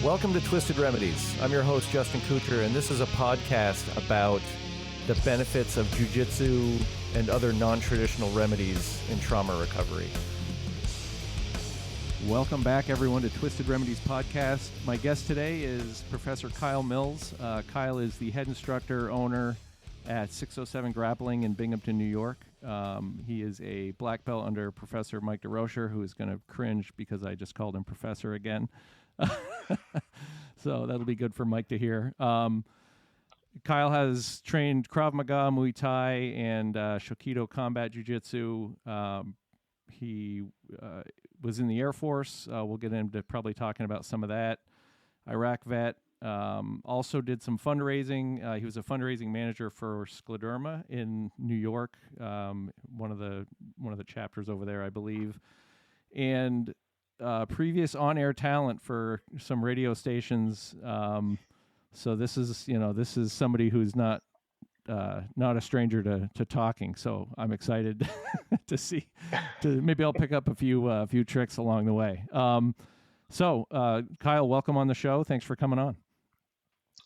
Welcome to Twisted Remedies. I'm your host, Justin Couture, and this is a podcast about the benefits of jiu-jitsu and other non-traditional remedies in trauma recovery. Welcome back, everyone, to Twisted Remedies podcast. My guest today is Professor Kyle Mills. Kyle is the head instructor, owner at 607 Grappling in Binghamton, New York. He is a black belt under Professor Mike DeRocher, who is going to cringe because I just called him Professor again. So that'll be good for Mike to hear. Kyle has trained Krav Maga, Muay Thai, and Shokido combat jiu-jitsu. He was in the Air Force. We'll get into probably talking about some of that. Iraq vet. Also did some fundraising. He was a fundraising manager for Scleroderma in New York, one of the chapters over there, I believe. And previous on-air talent for some radio stations. So this is somebody who's not a stranger to talking. So I'm excited maybe I'll pick up a few tricks along the way. So Kyle, welcome on the show. Thanks for coming on.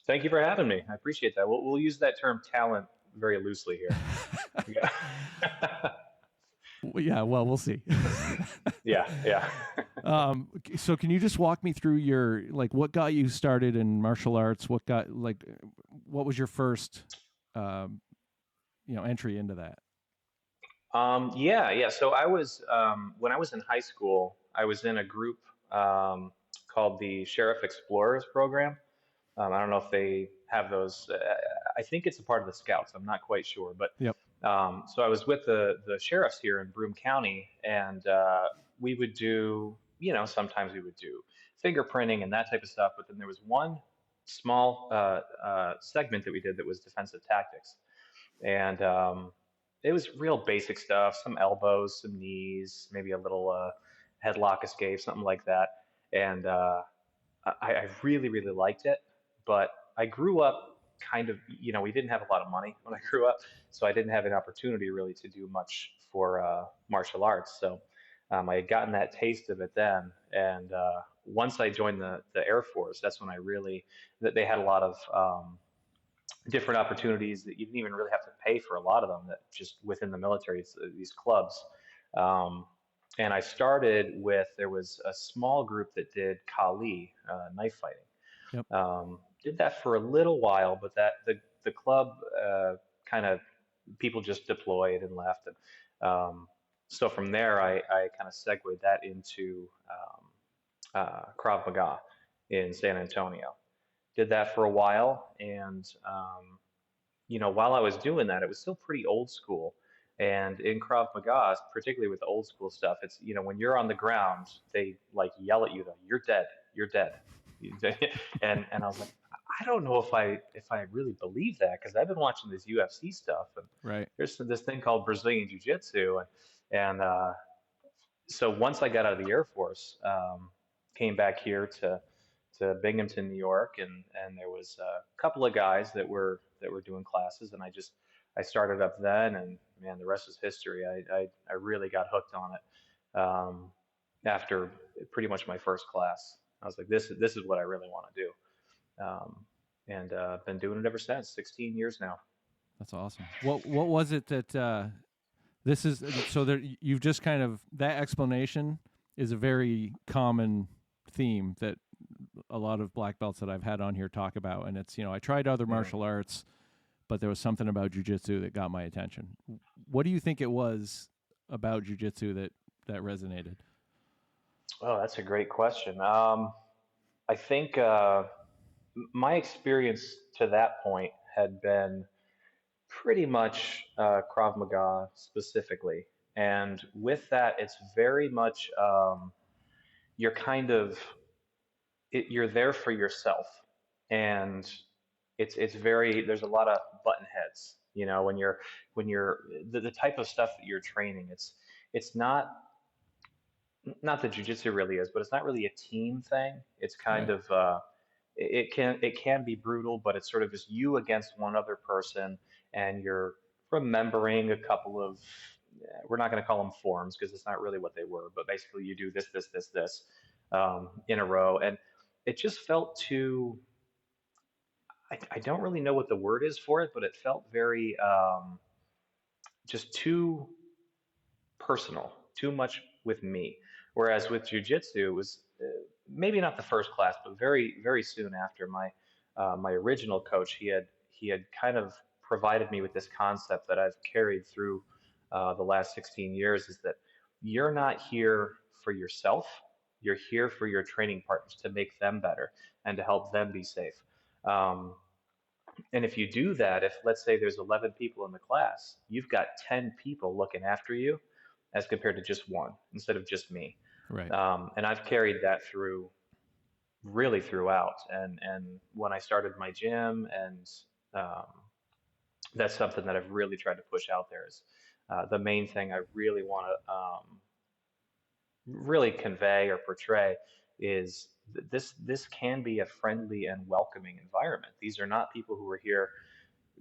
Thank you for having me. I appreciate that. We'll use that term talent very loosely here. Yeah. Yeah, well, we'll see. Yeah. So can you just walk me through what got you started in martial arts? What was your first, entry into that? Yeah. So I was, when I was in high school, I was in a group called the Sheriff Explorers program. I don't know if they have those. I think it's a part of the Scouts. I'm not quite sure, but yep. So I was with the sheriffs here in Broome County, and we would do, sometimes we would do fingerprinting and that type of stuff. But then there was one small segment that we did that was defensive tactics, and it was real basic stuff: some elbows, some knees, maybe a little headlock escape, something like that. And I really, really liked it. But I grew up kind of, we didn't have a lot of money when I grew up, so I didn't have an opportunity really to do much for martial arts. So I had gotten that taste of it then, and once I joined the Air Force, that's when that they had a lot of different opportunities that you didn't even really have to pay for a lot of them, that just within the military, it's these clubs. And I started there was a small group that did Kali, knife fighting. Yep. Did that for a little while, but the club kind of, people just deployed and left. And so from there, I kind of segued that into Krav Maga in San Antonio. Did that for a while, and while I was doing that, it was still pretty old school. And in Krav Maga, particularly with the old school stuff, it's, when you're on the ground, they yell at you, though, "You're dead, you're dead." And I was like, I don't know if I really believe that, because I've been watching this UFC stuff, and right. There's this thing called Brazilian Jiu-Jitsu, and so once I got out of the Air Force, came back here to Binghamton, New York, and there was a couple of guys that were doing classes, and I started up then, and man, the rest is history. I really got hooked on it after pretty much my first class. I was like, this is what I really want to do. And I've been doing it ever since, 16 years now. That's awesome. What was it that this is? So there, you've just kind of, that explanation is a very common theme that a lot of black belts that I've had on here talk about. And it's, I tried other martial arts, but there was something about jiu-jitsu that got my attention. What do you think it was about jiu-jitsu that resonated? Oh, that's a great question. I think my experience to that point had been pretty much Krav Maga specifically. And with that, it's very much, you're you're there for yourself. And it's very, there's a lot of button heads, when you're the type of stuff that you're training, it's not that jiu-jitsu really is, but it's not really a team thing. It's kind Right. of, it can be brutal, but it's sort of just you against one other person, and you're remembering a couple of, we're not going to call them forms because it's not really what they were, but basically you do this in a row. And it just felt too, I don't really know what the word is for it, but it felt very just too personal, too much with me. Whereas with jujitsu, it was maybe not the first class, but very soon after my original coach, he had kind of provided me with this concept that I've carried through the last 16 years is that you're not here for yourself. You're here for your training partners to make them better and to help them be safe. Um, and if you do that, if let's say there's 11 people in the class, you've got 10 people looking after you as compared to just one instead of just me. Right. And I've carried that through really throughout. And when I started my gym, and um, that's something that I've really tried to push out there is the main thing I really want to really convey or portray is this can be a friendly and welcoming environment. These are not people who are here.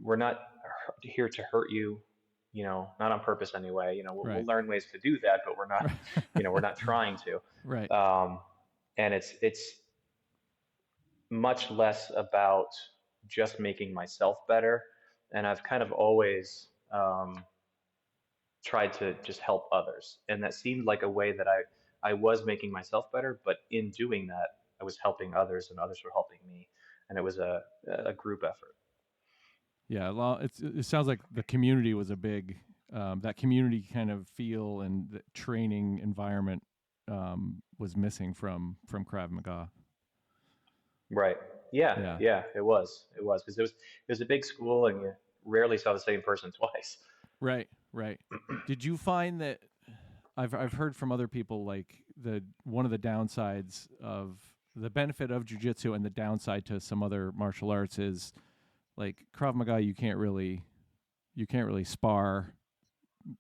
We're not here to hurt you, not on purpose anyway. We'll Right. learn ways to do that, but we're not, Right. we're not trying Right. to. And it's much less about just making myself better. And I've kind of always tried to just help others. And that seemed like a way that I was making myself better, but in doing that, I was helping others and others were helping me. And it was a group effort. Yeah. Well, it sounds like the community was a big, that community kind of feel and the training environment was missing from Krav Maga. Right. Yeah. Yeah. Yeah. It was because it was a big school and you rarely saw the same person twice. Right. Right. Did you find that I've heard from other people like one of the downsides of the benefit of jujitsu and the downside to some other martial arts is like Krav Maga you can't really spar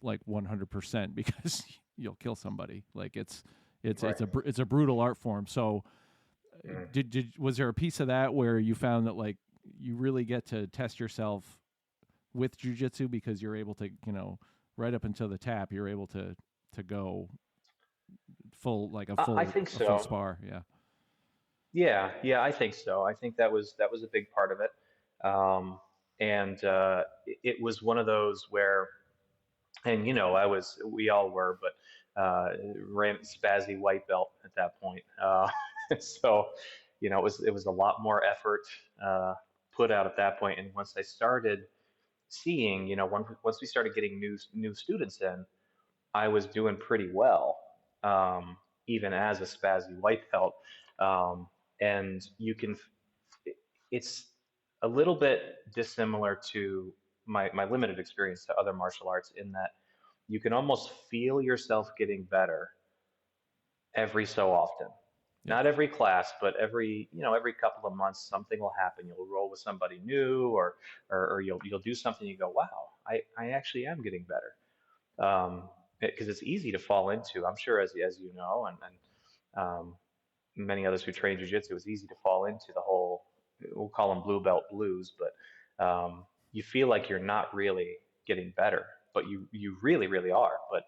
like 100% because you'll kill somebody. Like Right. it's a brutal art form. So Mhm. did was there a piece of that where you found that like you really get to test yourself with jujitsu because you're able to, right up until the tap, you're able to go full like I think a full so. spar. Yeah. Yeah, yeah, I think so. I think that was a big part of it. And it was one of those where, and we all were, but ran spazzy white belt at that point. So, it was a lot more effort uh, put out at that point. And once I started seeing, once we started getting new students in, I was doing pretty well, even as a spazzy white belt. Um, and it's a little bit dissimilar to my limited experience to other martial arts in that you can almost feel yourself getting better every so often. Yep. Not every class, but every couple of months something will happen. You'll roll with somebody new, or you'll do something. You go, wow, I actually am getting better. Because it's easy to fall into. I'm sure, as you know, and many others who train jujitsu, it's easy to fall into the whole. We'll call them blue belt blues, but you feel like you're not really getting better, but you really are. But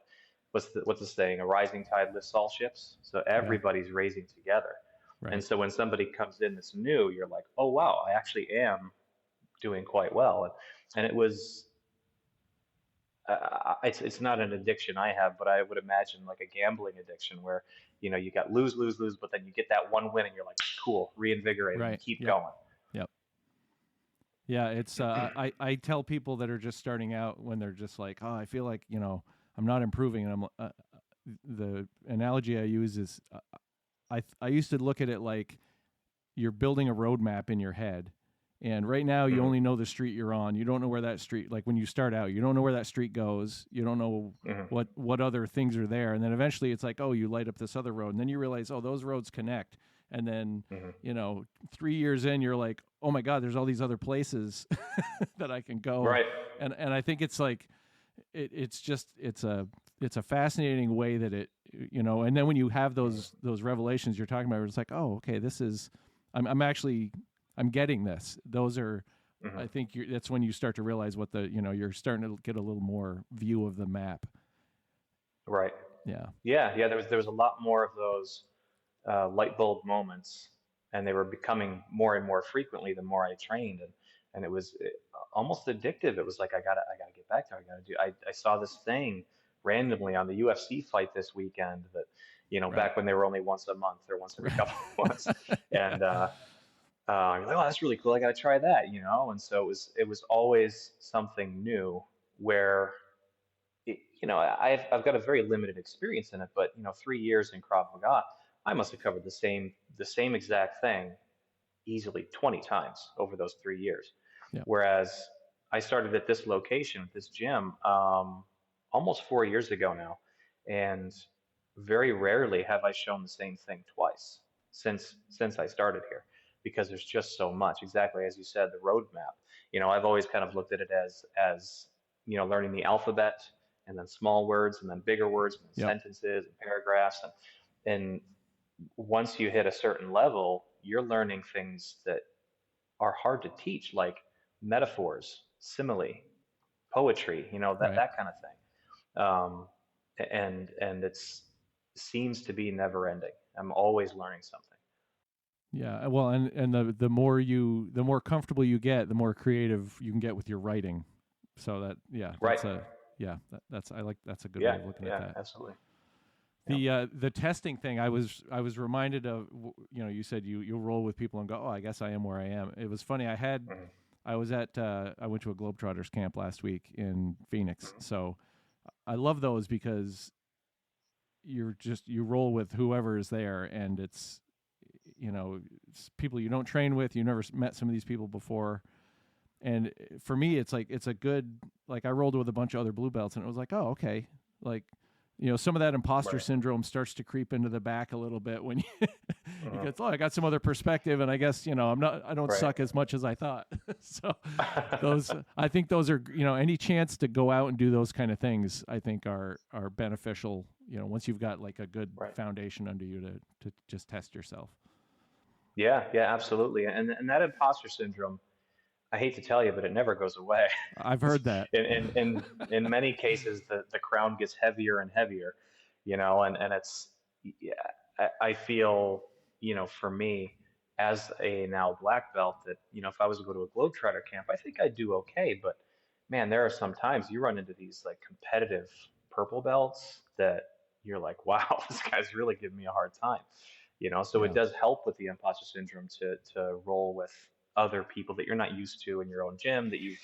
what's the saying? A rising tide lifts all ships. So Yeah. everybody's raising together. And Right. so when somebody comes in that's new, you're like, oh wow, I actually am doing quite well. And it was it's not an addiction I have, but I would imagine like a gambling addiction where you got lose lose lose, but then you get that one win and you're like cool, reinvigorated, and Right. keep Yep. going. Yep. Yeah, it's I tell people that are just starting out when they're just like, "Oh, I feel like, I'm not improving." And I'm the analogy I use is I used to look at it like you're building a roadmap in your head. And right now you Hmm. only know the street you're on. You don't know where that street, like when you start out, you don't know where that street goes. You don't know Hmm. what other things are there. And then eventually it's like, oh, you light up this other road. And then you realize, oh, those roads connect. And then, Hmm. 3 years in, you're like, oh my God, there's all these other places that I can go. Right. And I think it's like, it's a fascinating way that and then when you have those revelations you're talking about, it's like, oh, okay, this is, I'm getting this. Those are, Hmm. I think that's when you start to realize what you're starting to get a little more view of the map. Right. Yeah. Yeah. Yeah. There was a lot more of those light bulb moments and they were becoming more and more frequently the more I trained, and it was almost addictive. It was like I gotta get back there. I saw this thing randomly on the UFC fight this weekend that, Right. back when they were only once a month or once every Right. couple of months, Yeah. and I'm like, oh, that's really cool. I got to try that. And so it was always something new where, I've got a very limited experience in it, but 3 years in Krav Maga, I must have covered the same exact thing easily 20 times over those 3 years. Yeah. Whereas I started at this location, this gym, almost 4 years ago now, and very rarely have I shown the same thing twice since I started here, because there's just so much. Exactly as you said, the roadmap. I've always kind of looked at it as learning the alphabet, and then small words, and then bigger words, and then Yep. sentences and paragraphs, and once you hit a certain level, you're learning things that are hard to teach, like metaphors, simile, poetry, that Right. that kind of thing. And it's seems to be never ending. I'm always learning something. Yeah. Well, and the more comfortable you get, the more creative you can get with your writing. So that, yeah, Right. that's a good way Yeah. of looking at Yeah. that. Absolutely. Yeah. The testing thing, I was reminded of, you said you roll with people and go, oh, I guess I am where I am. It was funny. Hmm. I went to a Globetrotters camp last week in Phoenix. Hmm. So I love those because you roll with whoever is there, and it's people you don't train with. You never met some of these people before. And for me, it's like, it's a good, like, I rolled with a bunch of other blue belts, and it was like, oh, okay. Like, some of that imposter Right. syndrome starts to creep into the back a little bit when you Hmm. get, oh, I got some other perspective, and I guess, I don't Right. suck as much as I thought. So I think those are, any chance to go out and do those kind of things, I think are beneficial, once you've got like a good Right. foundation under you to just test yourself. Yeah. Yeah. Absolutely. And that imposter syndrome, I hate to tell you, but it never goes away. I've heard that. In many cases, the crown gets heavier and heavier, and it's, yeah, I feel, for me, as a now black belt, that, if I was to go to a Globetrotter camp, I think I'd do okay. But man, there are some times you run into these like competitive purple belts that you're like, wow, this guy's really giving me a hard time. So it Yeah. does help with the imposter syndrome to roll with other people that you're not used to in your own gym, that you've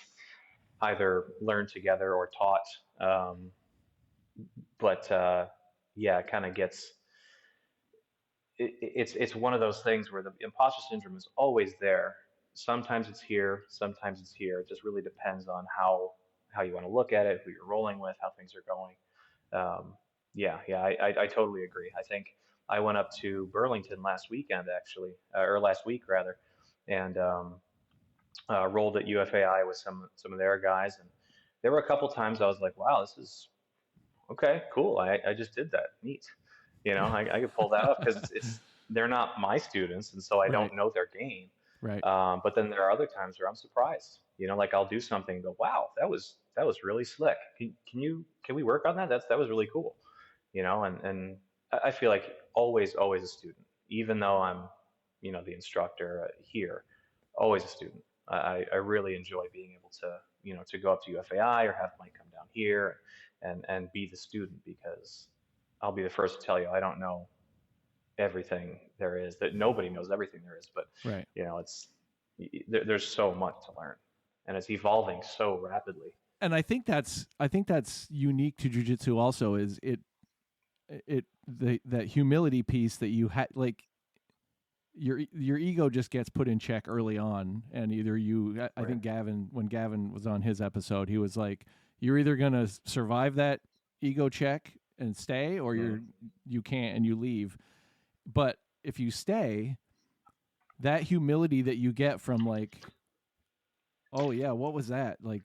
either learned together or taught. Um, but yeah, it kind of gets, it's one of those things where the imposter syndrome is always there. Sometimes it's here, sometimes it's here. It just really depends on how you want to look at it, who you're rolling with, how things are going. Yeah, yeah, I totally agree. I think I went up to Burlington last weekend, actually, or last week rather, and rolled at UFAI with some of their guys, and there were a couple times I was like, wow, this is okay, cool. I just did that, neat. I could pull that off because it's they're not my students, and so I Right. don't know their game. Right. But then there are other times where I'm surprised. Like I'll do something and go, wow, that was really slick. Can we work on that? That was really cool. And I feel like always a student, even though I'm the instructor here, always a student. I really enjoy being able to go up to UFAI or have Mike come down here and be the student, because I'll be the first to tell you I don't know everything there is, that nobody knows everything there is, but Right. it's there's so much to learn, and it's evolving so rapidly. And I think that's unique to jujitsu also, is that humility piece that you had, like, your ego just gets put in check early on, and either I Right. think when Gavin was on his episode, he was like, you're either going to survive that ego check and stay, or Mm. you can't and you leave. But if you stay, that humility that you get from, like, oh yeah, what was that, like,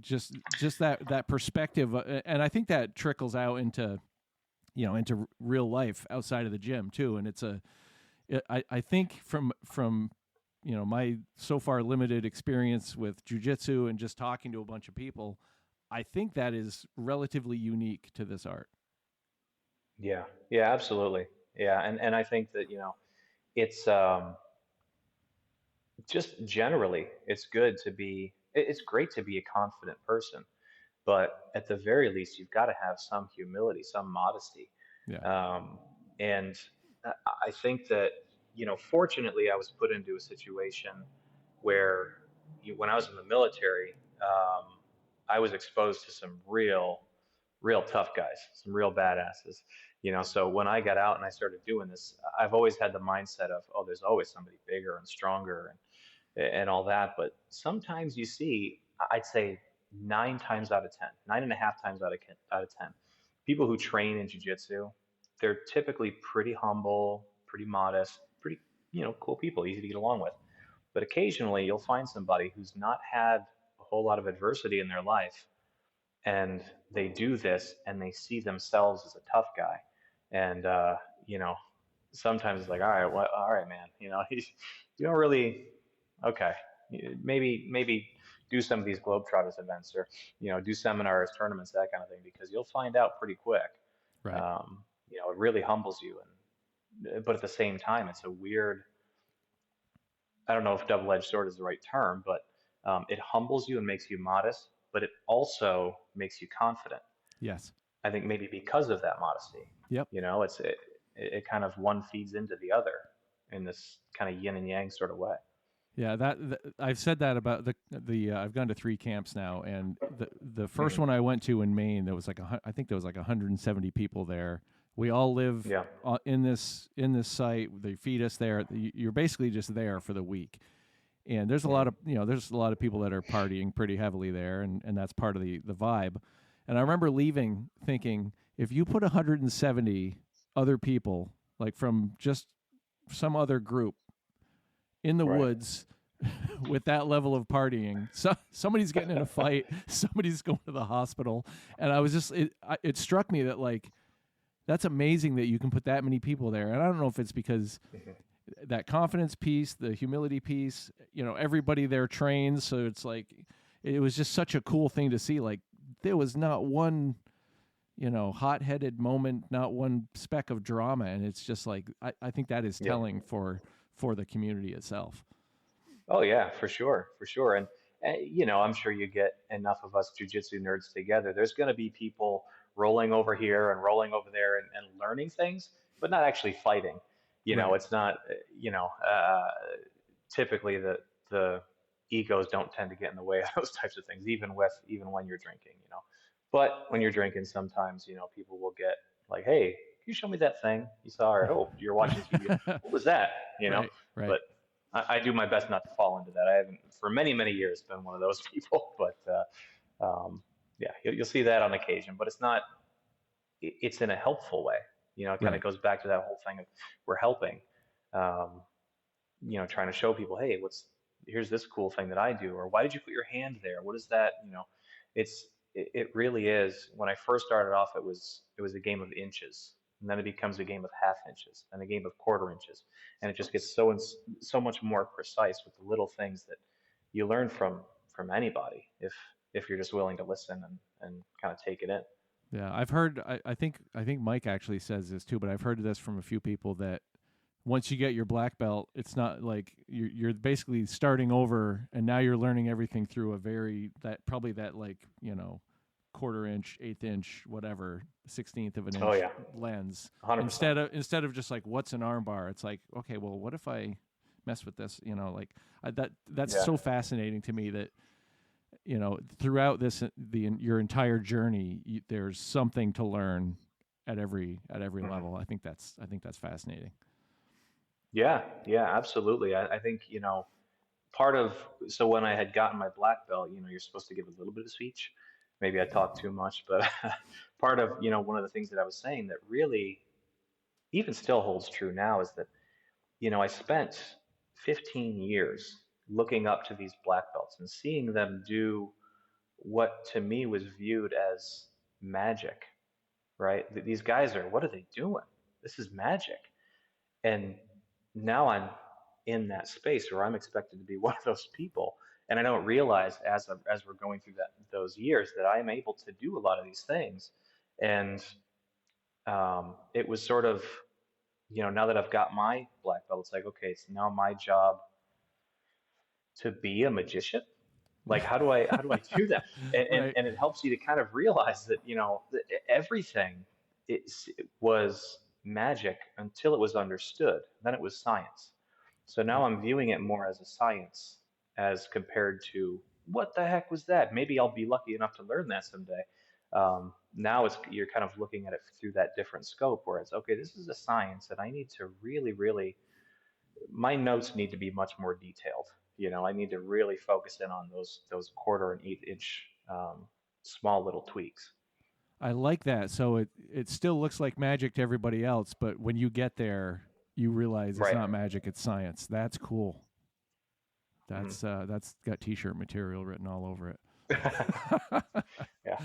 just that perspective, and I think that trickles out into real life outside of the gym too. And I think from my so far limited experience with jujitsu and just talking to a bunch of people, I think that is relatively unique to this art. Yeah, yeah, absolutely. Yeah, and I think that it's just generally, it's good to be, it's great to be a confident person, but at the very least, you've got to have some humility, some modesty. Yeah. Um, and I think that, fortunately, I was put into a situation where when I was in the military, I was exposed to some real tough guys, some real badasses. So when I got out and I started doing this, I've always had the mindset of, oh, there's always somebody bigger and stronger and all that. But sometimes you see, I'd say 9 times out of 10, 9.5 times out of 10, people who train in jiu-jitsu, they're typically pretty humble, pretty modest, pretty, cool people, easy to get along with. But occasionally you'll find somebody who's not had a whole lot of adversity in their life, and they do this and they see themselves as a tough guy. And, you know, sometimes it's like, all right, what, all right, man, you don't really, okay, maybe do some of these Globetrotters events, or, do seminars, tournaments, that kind of thing, because you'll find out pretty quick. Right. It really humbles you. But at the same time, it's a weird, I don't know if double-edged sword is the right term, but it humbles you and makes you modest, but it also makes you confident. Yes. I think maybe because of that modesty, Yep. it kind of one feeds into the other in this kind of yin and yang sort of way. Yeah, I've said that about the I've gone to 3 camps now, and the first Hmm. one I went to in Maine, there was like I think there was like 170 people there. We all live Yeah. in this site. They feed us there. You're basically just there for the week, and there's a lot Hmm. of there's a lot of people that are partying pretty heavily there, and that's part of the vibe. And I remember leaving thinking, if you put 170 other people, like from just some other group, in the Right. woods with that level of partying, somebody's getting in a fight, somebody's going to the hospital. And I was just it struck me that, like, that's amazing that you can put that many people there. And I don't know if it's because Hmm. that confidence piece, the humility piece, everybody there trains, so it's like it was just such a cool thing to see. Like, there was not one hot-headed moment, not one speck of drama. And it's just like I think that is Yeah. telling for the community itself. Oh yeah, for sure, for sure. And I'm sure you get enough of us jujitsu nerds together. There's going to be people rolling over here and rolling over there and learning things, but not actually fighting. Right. It's not. Typically the egos don't tend to get in the way of those types of things, even when you're drinking. But when you're drinking, sometimes people will get like, hey, can you show me that thing you saw? Or, oh, you're watching TV. What was that? You know. Right. Right. But I do my best not to fall into that. I haven't for many, many years been one of those people, but yeah, you'll see that on occasion. But it's not. It's in a helpful way. It kind of Right. goes back to that whole thing of we're helping. Um, trying to show people, hey, here's this cool thing that I do, or why did you put your hand there? What is that? It really is. When I first started off, it was a game of inches, and then it becomes a game of half inches, and a game of quarter inches, and it just gets so much more precise with the little things that you learn from anybody if you're just willing to listen and kind of take it in. Yeah, I've heard. I think Mike actually says this too, but I've heard this from a few people that once you get your black belt, it's not like you're basically starting over, and now you're learning everything through a probably that, like, quarter inch, eighth inch, whatever, 16th of an Oh inch yeah, lens. 100%. Instead of just like, what's an arm bar? It's like, okay, well, what if I mess with this? Like, that's Yeah. so fascinating to me that throughout your entire journey, there's something to learn at every Mhm. level. I think that's fascinating. Yeah, yeah, absolutely. I think, part of, so when I had gotten my black belt, you're supposed to give a little bit of speech. Maybe I talked too much, but part of, one of the things that I was saying that really even still holds true now is that, I spent 15 years looking up to these black belts and seeing them do what to me was viewed as magic, right? These guys what are they doing? This is magic. And now I'm in that space where I'm expected to be one of those people. And I don't realize as we're going through those years that I am able to do a lot of these things. And it was sort of now that I've got my black belt, it's like, okay, it's now my job to be a magician. Like, how do I do that? And and, Right. and it helps you to kind of realize that, everything it was magic until it was understood. Then it was science. So now I'm viewing it more as a science as compared to what the heck was that? Maybe I'll be lucky enough to learn that someday. Now you're kind of looking at it through that different scope where it's okay, this is a science and I need to really, really, my notes need to be much more detailed. I need to really focus in on those quarter and eighth inch small little tweaks. I like that. So it still looks like magic to everybody else, but when you get there, you realize it's Right. not magic, it's science. That's cool. Hmm. That's got t-shirt material written all over it. Yeah.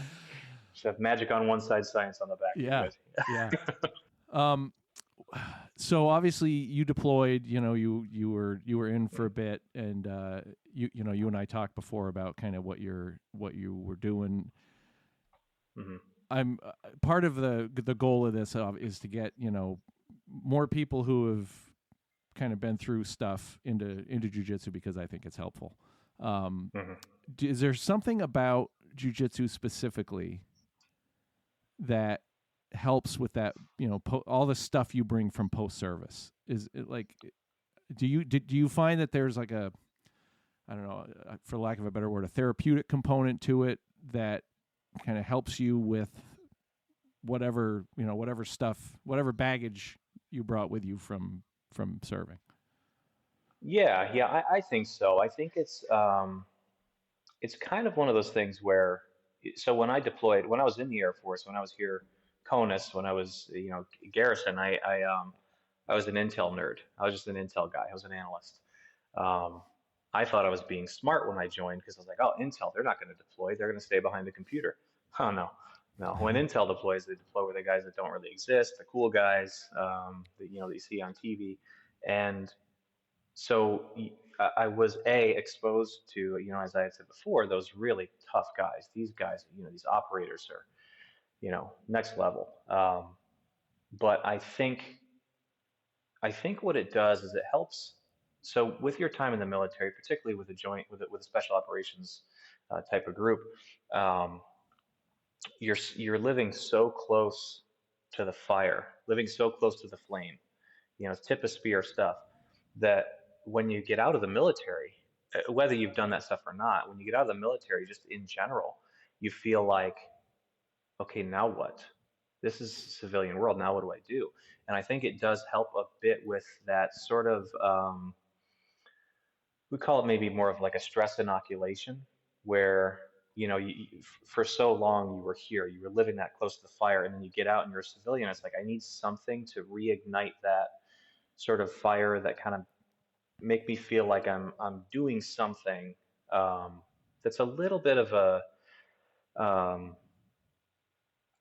Just have magic on one side, science on the back. You're Yeah. good. Yeah. Um so obviously you deployed, you were in for a bit, and you and I talked before about kind of what you were doing. Hmm. I'm part of the goal of this is to get, more people who have kind of been through stuff into jujitsu, because I think it's helpful. Um, Hmm. is there something about jujitsu specifically that helps with that? All the stuff you bring from post service, is it like? Do you find that there's like a, I don't know, for lack of a better word, a therapeutic component to it that kind of helps you with whatever stuff, whatever baggage you brought with you from serving? Yeah, yeah, I think so. I think it's kind of one of those things where, so when I deployed, when I was in the Air Force, when I was here, CONUS, when I was, Garrison, I was an Intel nerd. I was just an Intel guy. I was an analyst. Um, I thought I was being smart when I joined because I was like, oh, Intel, they're not going to deploy. They're going to stay behind the computer. Oh, no. No, when Intel deploys, they deploy with the guys that don't really exist, the cool guys, that you see on TV. And so I was exposed to, as I had said before, those really tough guys. These guys, these operators are, next level. But I think what it does is it helps. So with your time in the military, particularly with a joint with a special operations type of group, um, you're living so close to the fire, living so close to the flame, tip of spear stuff, that when you get out of the military, whether you've done that stuff or not, when you get out of the military, just in general, you feel like, okay, now what? This is civilian world. Now what do I do? And I think it does help a bit with that sort of, we call it maybe more of like a stress inoculation, where for so long you were here, you were living that close to the fire, and then you get out and you're a civilian. It's like I need something to reignite that sort of fire, that kind of make me feel like I'm doing something that's a little bit of um,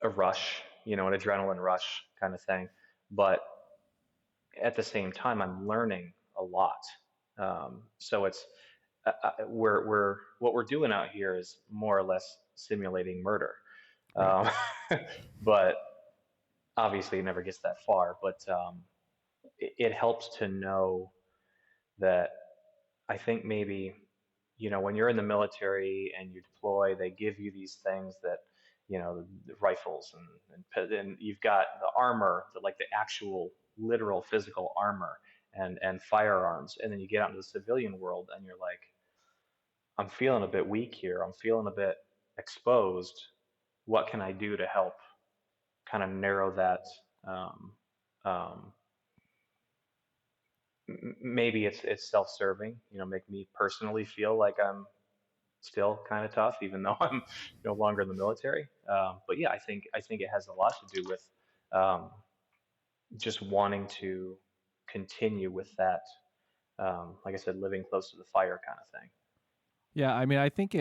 a rush, an adrenaline rush kind of thing. But at the same time, I'm learning a lot. So it's we're what we're doing out here is more or less simulating murder, Right. um, but obviously it never gets that far. But it helps to know that I think maybe, when you're in the military and you deploy, they give you these things that, the rifles and you've got the armor, like the actual literal physical armor and firearms. And then you get out into the civilian world and you're like, I'm feeling a bit weak here. I'm feeling a bit exposed. What can I do to help kind of narrow that? Um, um, Maybe it's self-serving, make me personally feel like I'm still kind of tough, even though I'm no longer in the military. But yeah, I think it has a lot to do with um, just wanting to continue with that. Like I said, living close to the fire kind of thing. Yeah, I mean, I think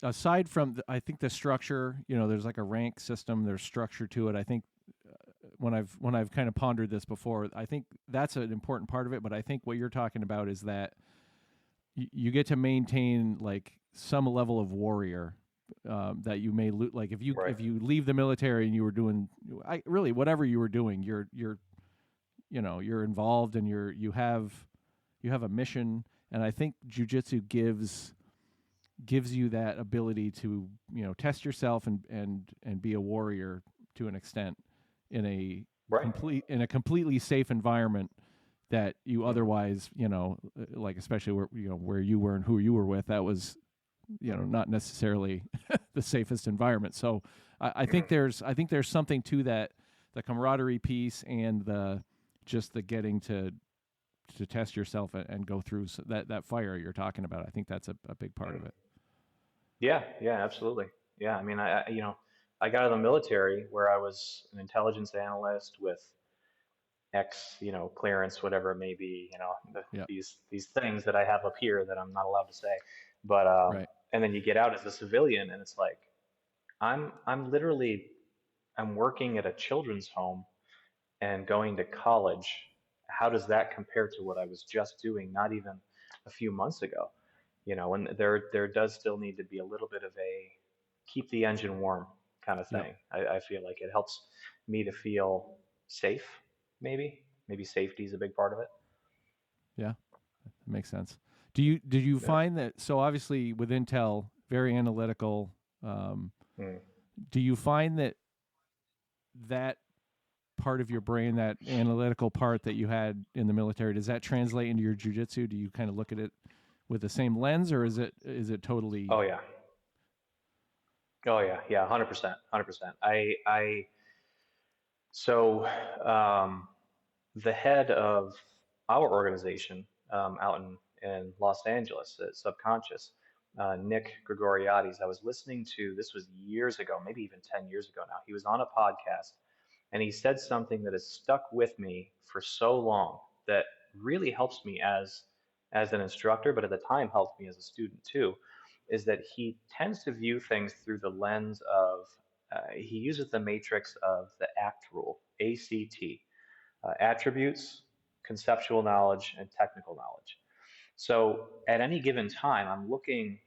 aside from I think the structure, there's like a rank system, there's structure to it. I think when I've kind of pondered this before, I think that's an important part of it. But I think what you're talking about is that you get to maintain like some level of warrior, that you may like if you Right. if you leave the military and you were doing, really whatever you were doing, you're involved and you have a mission. And I think jujitsu gives you that ability to test yourself and be a warrior to an extent in a Right. completely safe environment that you Mm-hmm. otherwise like especially where you were and who you were with, that was Mm-hmm. not necessarily the safest environment. So I think there's something to that, the camaraderie piece and the just the getting to test yourself and go through that fire you're talking about. I think that's a big part of Mm-hmm. it. Yeah, yeah, absolutely. Yeah, I mean, I got out of the military where I was an intelligence analyst with X, clearance, whatever it may be, Yeah. these things that I have up here that I'm not allowed to say. But Right. and then you get out as a civilian, and it's like I'm literally I'm working at a children's home and going to college. How does that compare to what I was just doing not even a few months ago? And there does still need to be a little bit of a keep the engine warm kind of Yep. thing. I feel like it helps me to feel safe, maybe safety is a big part of it. Yeah. That makes sense. Did you Yeah. find that, so obviously with Intel, very analytical, um, Mm. do you find that that part of your brain, that analytical part that you had in the military, does that translate into your jujitsu? Do you kind of look at it with the same lens, or is it totally? Oh yeah. Oh yeah. Yeah. 100%. 100%. So um, the head of our organization out in Los Angeles, Subconscious, Nick Gregoriades. I was listening to, this was years ago, maybe even 10 years ago now. He was on a podcast and he said something that has stuck with me for so long that really helps me as an instructor, but at the time helped me as a student too, is that he tends to view things through the lens of he uses the matrix of the ACT rule, ACT, attributes, conceptual knowledge, and technical knowledge. So at any given time, I'm looking,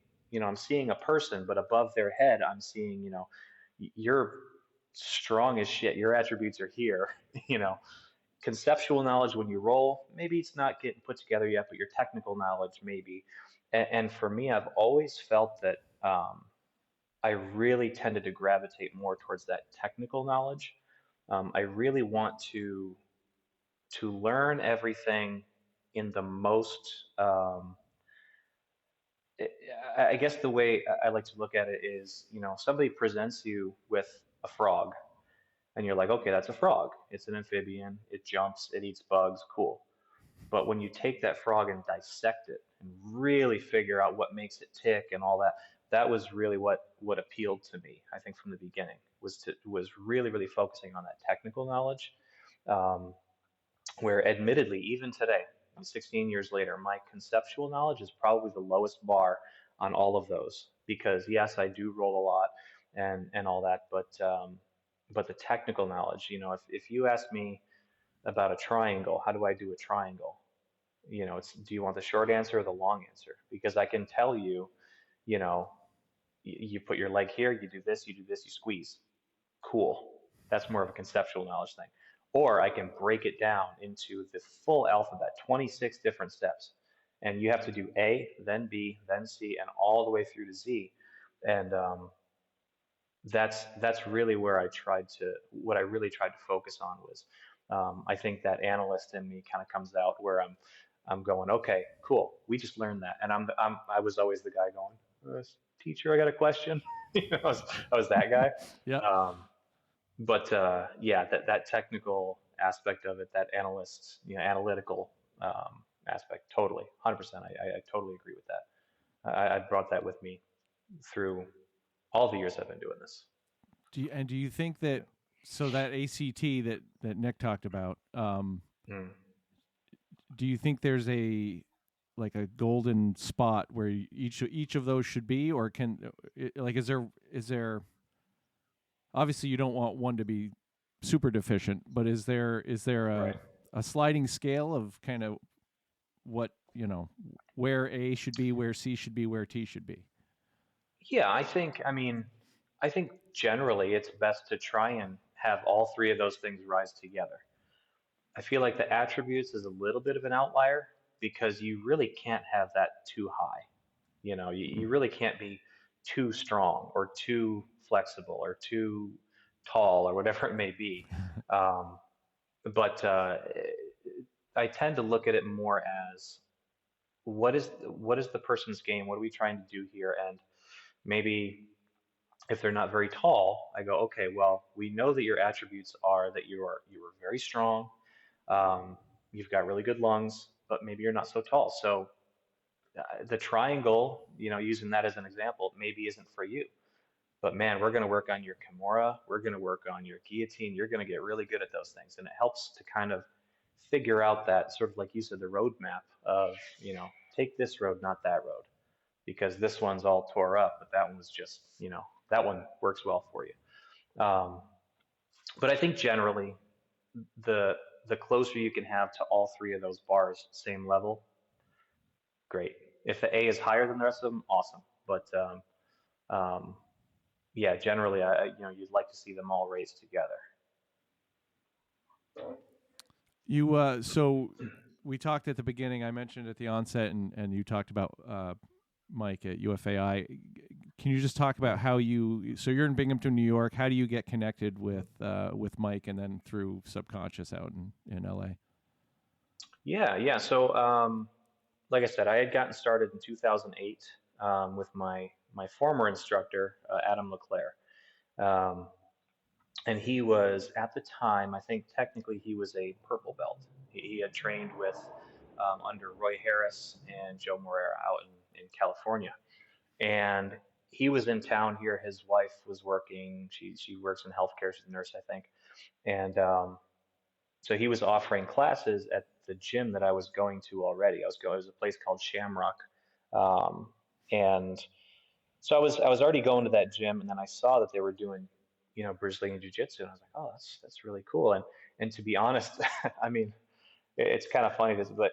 I'm seeing a person, but above their head, I'm seeing, you're strong as shit. Your attributes are here, you know. Conceptual knowledge when you roll, maybe it's not getting put together yet, but your technical knowledge maybe. And for me, I've always felt that I really tended to gravitate more towards that technical knowledge. I really want to learn everything in the most I guess the way I like to look at it is, somebody presents you with a frog and you're like, okay, that's a frog. It's an amphibian. It jumps, it eats bugs, cool. But when you take that frog and dissect it and really figure out what makes it tick and all that, that was really what appealed to me, I think from the beginning, was really, really focusing on that technical knowledge. Um, where admittedly, even today, 16 years later, my conceptual knowledge is probably the lowest bar on all of those. Because yes, I do roll a lot and all that, but the technical knowledge, if you ask me about a triangle, how do I do a triangle? It's do you want the short answer or the long answer? Because I can tell you, you know, you put your leg here, you do this, you squeeze. Cool. That's more of a conceptual knowledge thing. Or I can break it down into the full alphabet, 26 different steps. And you have to do A, then B, then C, and all the way through to Z. And that's really where what I really tried to focus on was, I think that analyst in me kind of comes out where I'm going, okay, cool, we just learned that, and I was always the guy going, teacher, I got a question. I was that guy. Yeah. Um, but yeah, that technical aspect of it, that analytical aspect, totally, 100%. I totally agree with that. I brought that with me through all the years I've been doing this. Do you think that, so that ACT that Nick talked about, Mm. do you think there's like a golden spot where each of those should be, or like is there obviously you don't want one to be super deficient, but is there Right. a sliding scale of kind of what where A should be, where C should be, where T should be? Yeah, I think generally it's best to try and have all three of those things rise together. I feel like the attributes is a little bit of an outlier because you really can't have that too high. You really can't be too strong or too flexible or too tall or whatever it may be. Um, but I tend to look at it more as what is the person's game? What are we trying to do here? And maybe if they're not very tall, I go, okay, well, we know that your attributes are that you are very strong, um, you've got really good lungs, but maybe you're not so tall. So the triangle, using that as an example, maybe isn't for you. But man, we're going to work on your Kimura. We're going to work on your guillotine. You're going to get really good at those things. And it helps to kind of figure out that sort of like you said, the roadmap of, take this road, not that road, because this one's all tore up, but that one was just, that one works well for you. But I think generally the the closer you can have to all three of those bars, same level, great. If the A is higher than the rest of them, awesome. But um, yeah, generally, you'd like to see them all raised together. So we talked at the beginning. I mentioned at the onset, and you talked about Mike at UFAI. Can you just talk about how you? So you're in Binghamton, New York. How do you get connected with Mike, and then through Subconscious out in LA? Yeah. So, like I said, I had gotten started in 2008 with my former instructor, Adam Leclerc. Um, and he was at the time, I think technically he was a purple belt. He had trained with under Roy Harris and Joe Moreira out in California, and he was in town here. His wife was working; she works in healthcare. She's a nurse, I think, and so he was offering classes at the gym that I was going to already. I was going. It was a place called Shamrock, um, and so I was already going to that gym, and then I saw that they were doing, Brazilian Jiu-Jitsu, and I was like, oh, that's really cool. And to be honest, I mean, it's kind of funny, but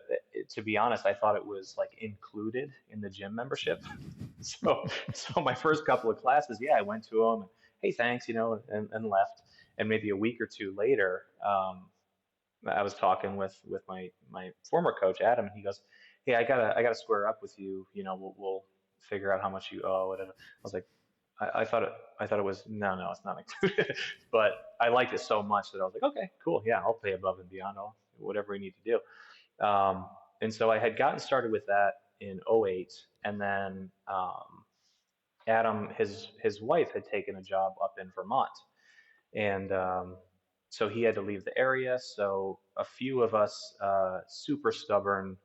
to be honest, I thought it was like included in the gym membership. So my first couple of classes, yeah, I went to them, and hey, thanks, and left. And maybe a week or two later, I was talking with my former coach Adam, and he goes, "Hey, I gotta square up with you. We'll figure out how much you owe." And I was like, I thought it was no, it's not included. But I liked it so much that I was like, okay, cool, yeah, I'll pay above and beyond whatever we need to do. And so I had gotten started with that in '08, and then Adam, his wife had taken a job up in Vermont, and so he had to leave the area. So a few of us, super stubborn,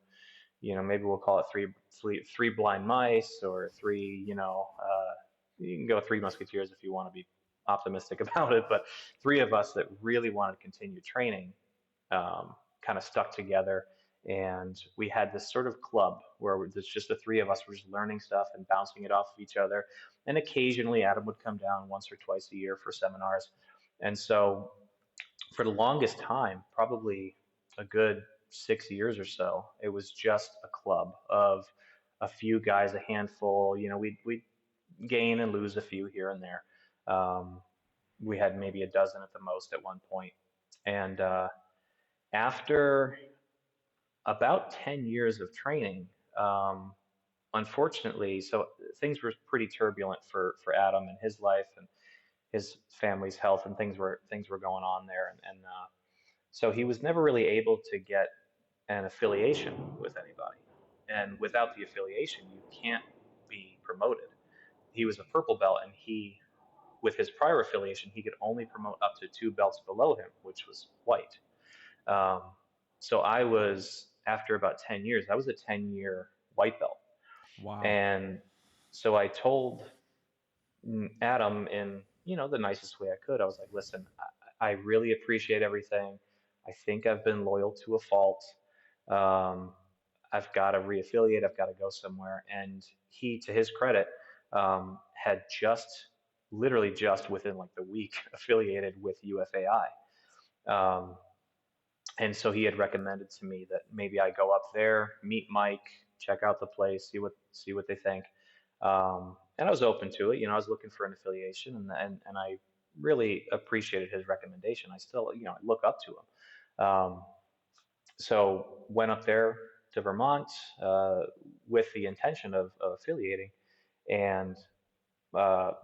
maybe we'll call it three blind mice or three, you can go three musketeers if you want to be optimistic about it, but three of us that really wanted to continue training, kind of stuck together. And we had this sort of club where it's just the three of us were just learning stuff and bouncing it off of each other. And occasionally Adam would come down once or twice a year for seminars. And so for the longest time, probably a good 6 years or so, it was just a club of a few guys, a handful. We'd gain and lose a few here and there. Um, we had maybe a dozen at the most at one point. And after about 10 years of training, um, unfortunately, so things were pretty turbulent for Adam and his life and his family's health, and things were going on there, and so he was never really able to get an affiliation with anybody. And without the affiliation, you can't be promoted. He was a purple belt, and with his prior affiliation, he could only promote up to two belts below him, which was white. Um, so after about 10 years, I was a 10-year white belt. Wow. And so I told Adam in, the nicest way I could. I was like, listen, I really appreciate everything. I think I've been loyal to a fault. Um, I've got to reaffiliate. I've got to go somewhere. And he, to his credit, had literally just within like the week, affiliated with UFAI. Um, and so he had recommended to me that maybe I go up there, meet Mike, check out the place, see what they think. And I was open to it. I was looking for an affiliation, and I really appreciated his recommendation. I still, I look up to him. So went up there to Vermont with the intention of affiliating. And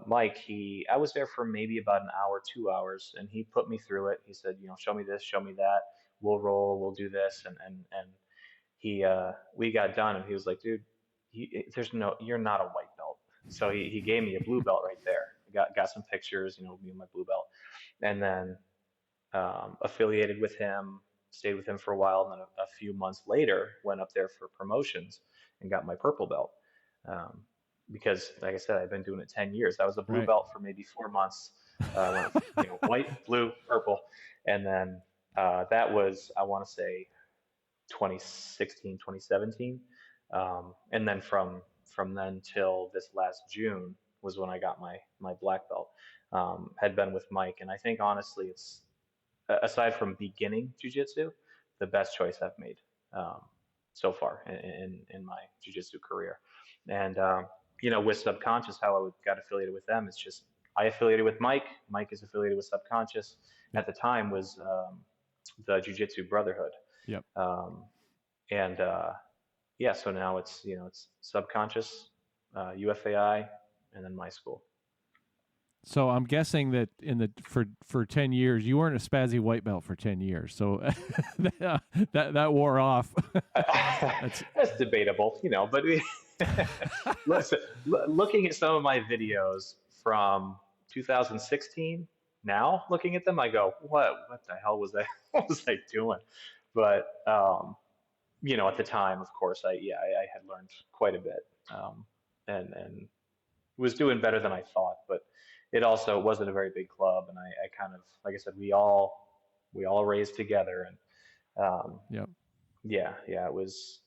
Mike, I was there for maybe about an hour, 2 hours, and he put me through it. He said, show me this, show me that. We'll roll, we'll do this, and we got done, and he was like, dude, you're not a white belt. So he gave me a blue belt right there. Got some pictures, me and my blue belt, and then affiliated with him, stayed with him for a while, and then a few months later went up there for promotions and got my purple belt. Um, because, like I said, I've been doing it 10 years. I was a blue Right. belt for maybe 4 months. White, blue, purple, and then that was, I want to say, 2016, 2017, and then from then till this last June was when I got my black belt. Had been with Mike, and I think honestly, it's aside from beginning jujitsu, the best choice I've made um, so far in my jujitsu career. And with Subconscious, how I got affiliated with them, it's just I affiliated with Mike. Mike is affiliated with Subconscious. Yep. At the time was the Jiu-Jitsu Brotherhood, Yep. um, and yeah, so now it's Subconscious, UFAI, and then my school. So I'm guessing that for 10 years you weren't a spazzy white belt for 10 years. So that wore off. That's debatable, but listen, looking at some of my videos from 2016, now looking at them, I go, what the hell was that? What was I doing? But at the time, of course, I had learned quite a bit, and was doing better than I thought. But it also wasn't a very big club, and I kind of, like I said, we all raised together, and Yep. yeah, it was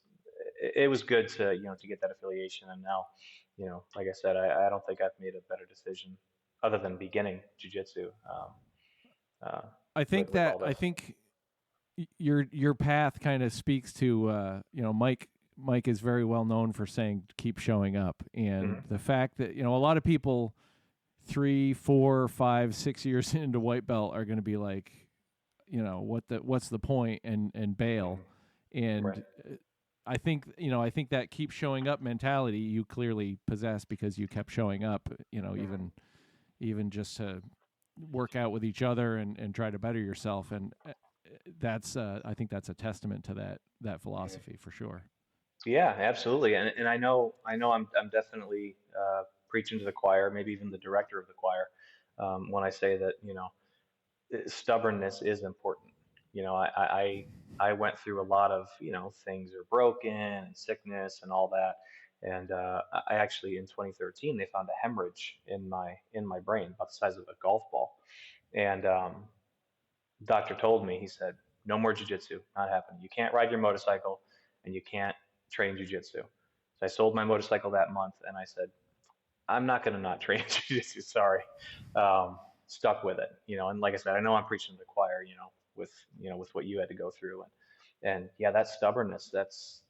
good to get that affiliation, and now, like I said, I don't think I've made a better decision other than beginning jujitsu. Uh, I think your path kind of speaks to Mike is very well known for saying keep showing up, and mhm, the fact that a lot of people 3, 4, 5, 6 years into white belt are going to be like, what's the point, and bail. mhm, right. And I think that keep showing up mentality you clearly possess because you kept showing up, Mhm. even just to work out with each other and try to better yourself. And that's I think that's a testament to that philosophy for sure. Yeah, absolutely. And I know I'm definitely preaching to the choir, maybe even the director of the choir, when I say that, stubbornness is important. I went through a lot of, things are broken and sickness and all that. And I actually in 2013 they found a hemorrhage in my brain about the size of a golf ball. And doctor told me, he said, no more jujitsu, not happening. You can't ride your motorcycle and you can't train jujitsu. So I sold my motorcycle that month and I said, I'm not going to not train jujitsu. Sorry. Stuck with it, and like I said, I know I'm preaching to the choir, with what you had to go through. And yeah, that stubbornness, that's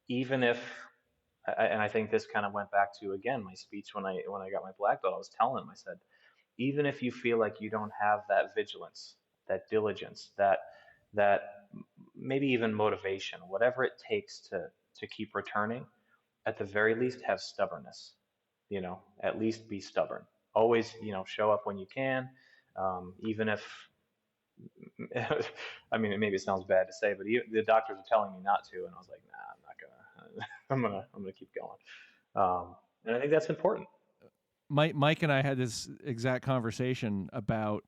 even if, and I think this kind of went back to, again, my speech when I got my black belt. I was telling him, I said, even if you feel like you don't have that vigilance, that diligence, that maybe even motivation, whatever it takes to keep returning, at the very least have stubbornness. At least be stubborn. Always, show up when you can, even if, I mean, maybe it sounds bad to say, but the doctors are telling me not to, and I was like, nah, I'm not gonna. I'm gonna keep going. And I think that's important. Mike and I had this exact conversation about,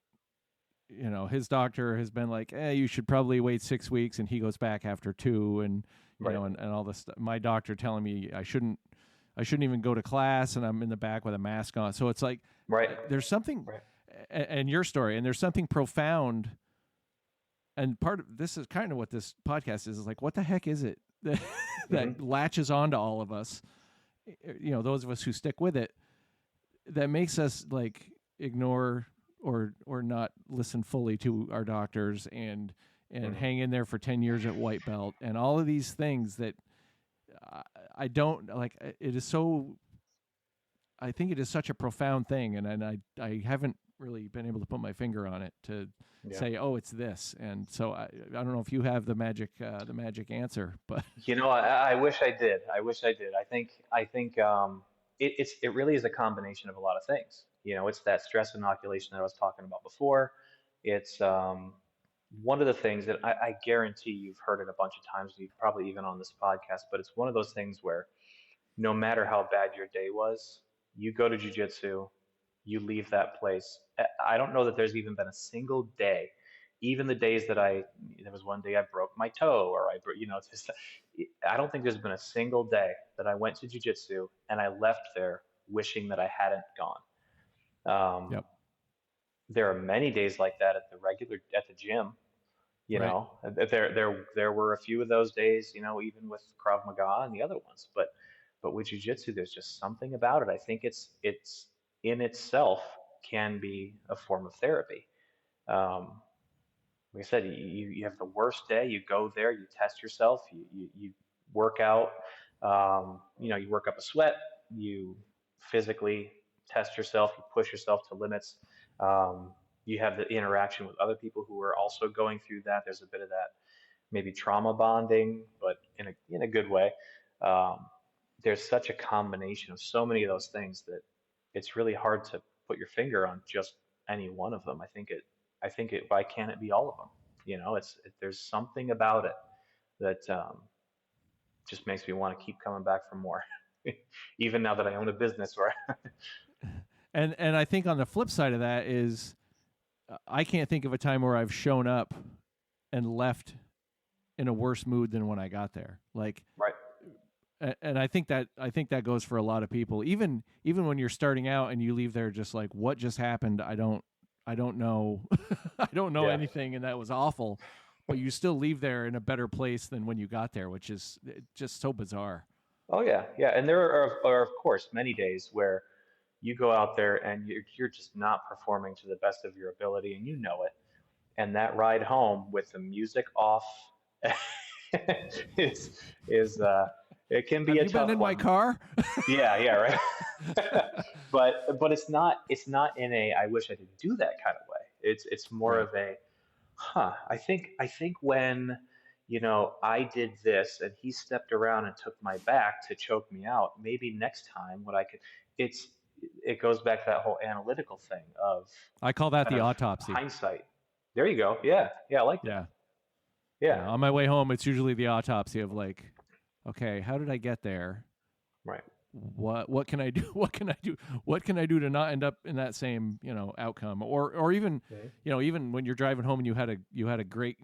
his doctor has been like, you should probably wait 6 weeks, and he goes back after 2, and Right. and all this stuff. My doctor telling me I shouldn't even go to class, and I'm in the back with a mask on. So it's like Right. there's something, Right. and your story, and there's something profound. And part of this is kind of what this podcast is like, what the heck is it that, Hmm. that latches on to all of us, those of us who stick with it, that makes us like ignore or not listen fully to our doctors and Hmm. hang in there for 10 years at white belt and all of these things that I don't like. It is so, I think it is such a profound thing, and I haven't really been able to put my finger on it to Yeah. say, oh, it's this. And so I don't know if you have the magic answer, but I wish I did. I wish I did. I think it really is a combination of a lot of things. It's that stress inoculation that I was talking about before. It's one of the things that I guarantee you've heard it a bunch of times, probably even on this podcast, but it's one of those things where no matter how bad your day was, you go to jujitsu, you leave that place. I don't know that there's even been a single day, even the days there was one day I broke my toe or just, I don't think there's been a single day that I went to jujitsu and I left there wishing that I hadn't gone. Um, yep, there are many days like that at the gym. right. There were a few of those days, even with Krav Maga and the other ones, but with Jiu-Jitsu, there's just something about it. I think it's in itself can be a form of therapy. Um, like I said, you have the worst day, you go there, you test yourself, you work out, you work up a sweat, you physically test yourself, you push yourself to limits. Um, you have the interaction with other people who are also going through that. There's a bit of that maybe trauma bonding, but in a good way. Um, there's such a combination of so many of those things that it's really hard to put your finger on just any one of them. I think it. Why can't it be all of them? There's something about it that just makes me want to keep coming back for more. Even now that I own a business, where And I think on the flip side of that is I can't think of a time where I've shown up and left in a worse mood than when I got there. Like, right, and I think that goes for a lot of people. Even when you're starting out and you leave there just like, what just happened? I don't know. I don't know yeah, anything, and that was awful. But you still leave there in a better place than when you got there, which is just so bizarre. oh yeah, yeah. And there are of course many days where you go out there and you're just not performing to the best of your ability, and you know it. And that ride home with the music off is is it can be Have a you been tough in my one. car? Yeah, yeah, right. But it's not in a I wish I didn't do that kind of way. It's more Right. of a I think when I did this and he stepped around and took my back to choke me out, maybe next time what I could it's it goes back to that whole analytical thing of I call that kind the of autopsy. hindsight. There you go. Yeah. Yeah, I like that. Yeah. Yeah. Yeah. On my way home, it's usually the autopsy of like, okay, how did I get there? Right. What can I do? What can I do? What can I do to not end up in that same outcome? Or even Mhm. even when you're driving home and you had a great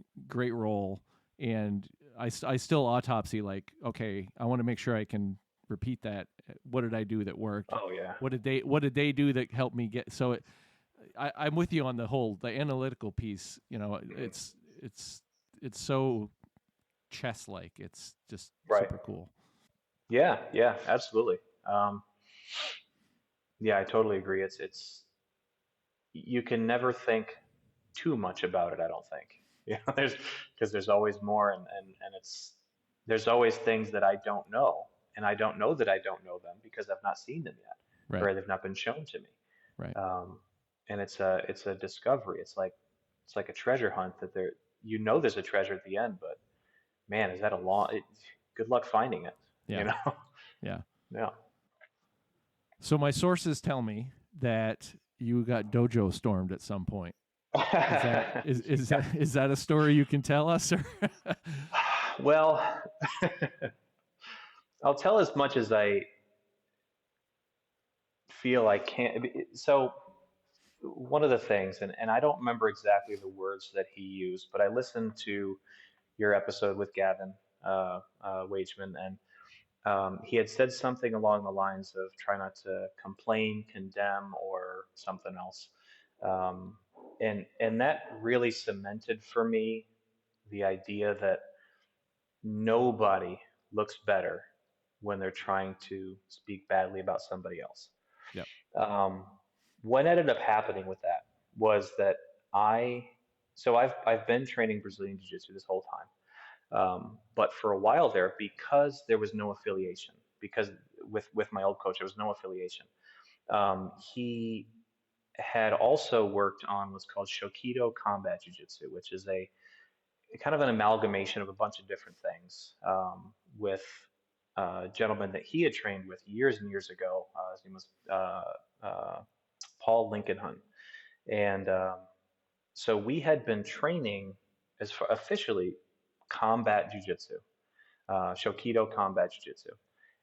roll, and I still autopsy like, okay, I want to make sure I can repeat that. What did I do that worked? Oh yeah. What did they do that helped me get so it? I'm with you on the analytical piece. Mhm. It's so chess like. It's just Right. super cool. Yeah, yeah, absolutely. Um, yeah, I totally agree. It's you can never think too much about it, I don't think. There's because there's always more and there's always things that I don't know, and I don't know that I don't know them because I've not seen them yet, Right. or they've not been shown to me. Right. Um, and it's a discovery. It's like a treasure hunt that there's a treasure at the end, but man, is that good luck finding it, you Yeah. know? Yeah. Yeah. So my sources tell me that you got dojo stormed at some point. Is that is Yeah. that a story you can tell us? Or Well, I'll tell as much as I feel I can. So, one of the things, and I don't remember exactly the words that he used, but I listened to your episode with Gavin Wageman, and he had said something along the lines of try not to complain, condemn, or something else. Um, and that really cemented for me the idea that nobody looks better when they're trying to speak badly about somebody else. yep. Um, what ended up happening with that was that I, so I've been training Brazilian Jiu-Jitsu this whole time, but for a while there, because there was no affiliation, because with my old coach there was no affiliation. He had also worked on what's called Shokido Combat Jiu-Jitsu, which is a kind of an amalgamation of a bunch of different things, with a gentleman that he had trained with years and years ago. His name was Paul Lincoln Hunt. And so we had been training as officially combat jiu-jitsu, Shokido combat jiu-jitsu.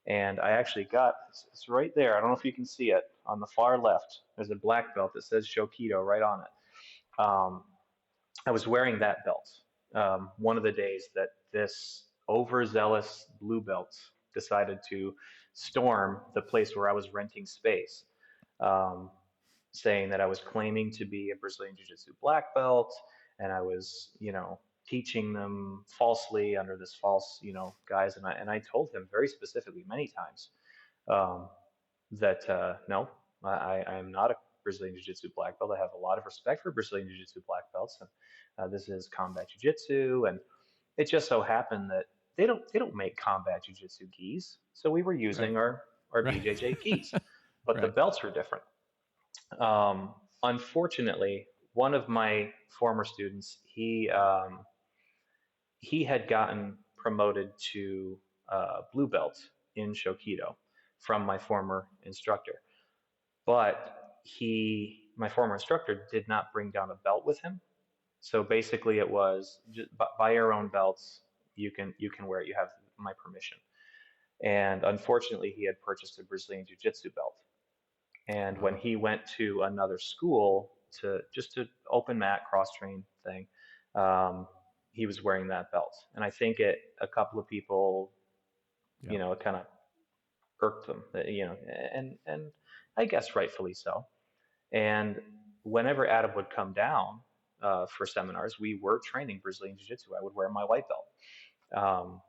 And I actually got, it's right there. I don't know if you can see it on the far left. There's a black belt that says Shokido right on it. I was wearing that belt one of the days that this overzealous blue belt decided to storm the place where I was renting space, um, saying that I was claiming to be a Brazilian Jiu-Jitsu black belt, and I was, teaching them falsely under this false, guise. And I told him very specifically many times, um, that no, I am not a Brazilian Jiu-Jitsu black belt. I have a lot of respect for Brazilian Jiu-Jitsu black belts, and this is combat Jiu-Jitsu. And it just so happened that they don't make combat Jiu-Jitsu gis, so we were Right. using our Right. BJJ gis, but the Right. belts were different. Unfortunately, one of my former students, he had gotten promoted to blue belt in Shokido from my former instructor. But my former instructor did not bring down a belt with him. So basically, it was just buy your own belts. You can wear it. You have my permission. And unfortunately, he had purchased a Brazilian Jiu-Jitsu belt. And when Wow. he went to another school to open mat cross train thing, um, he was wearing that belt. And I think a couple of people, Yeah. it kind of irked them, and I guess rightfully so. And whenever Adam would come down for seminars, we were training Brazilian Jiu Jitsu. I would wear my white belt. Um,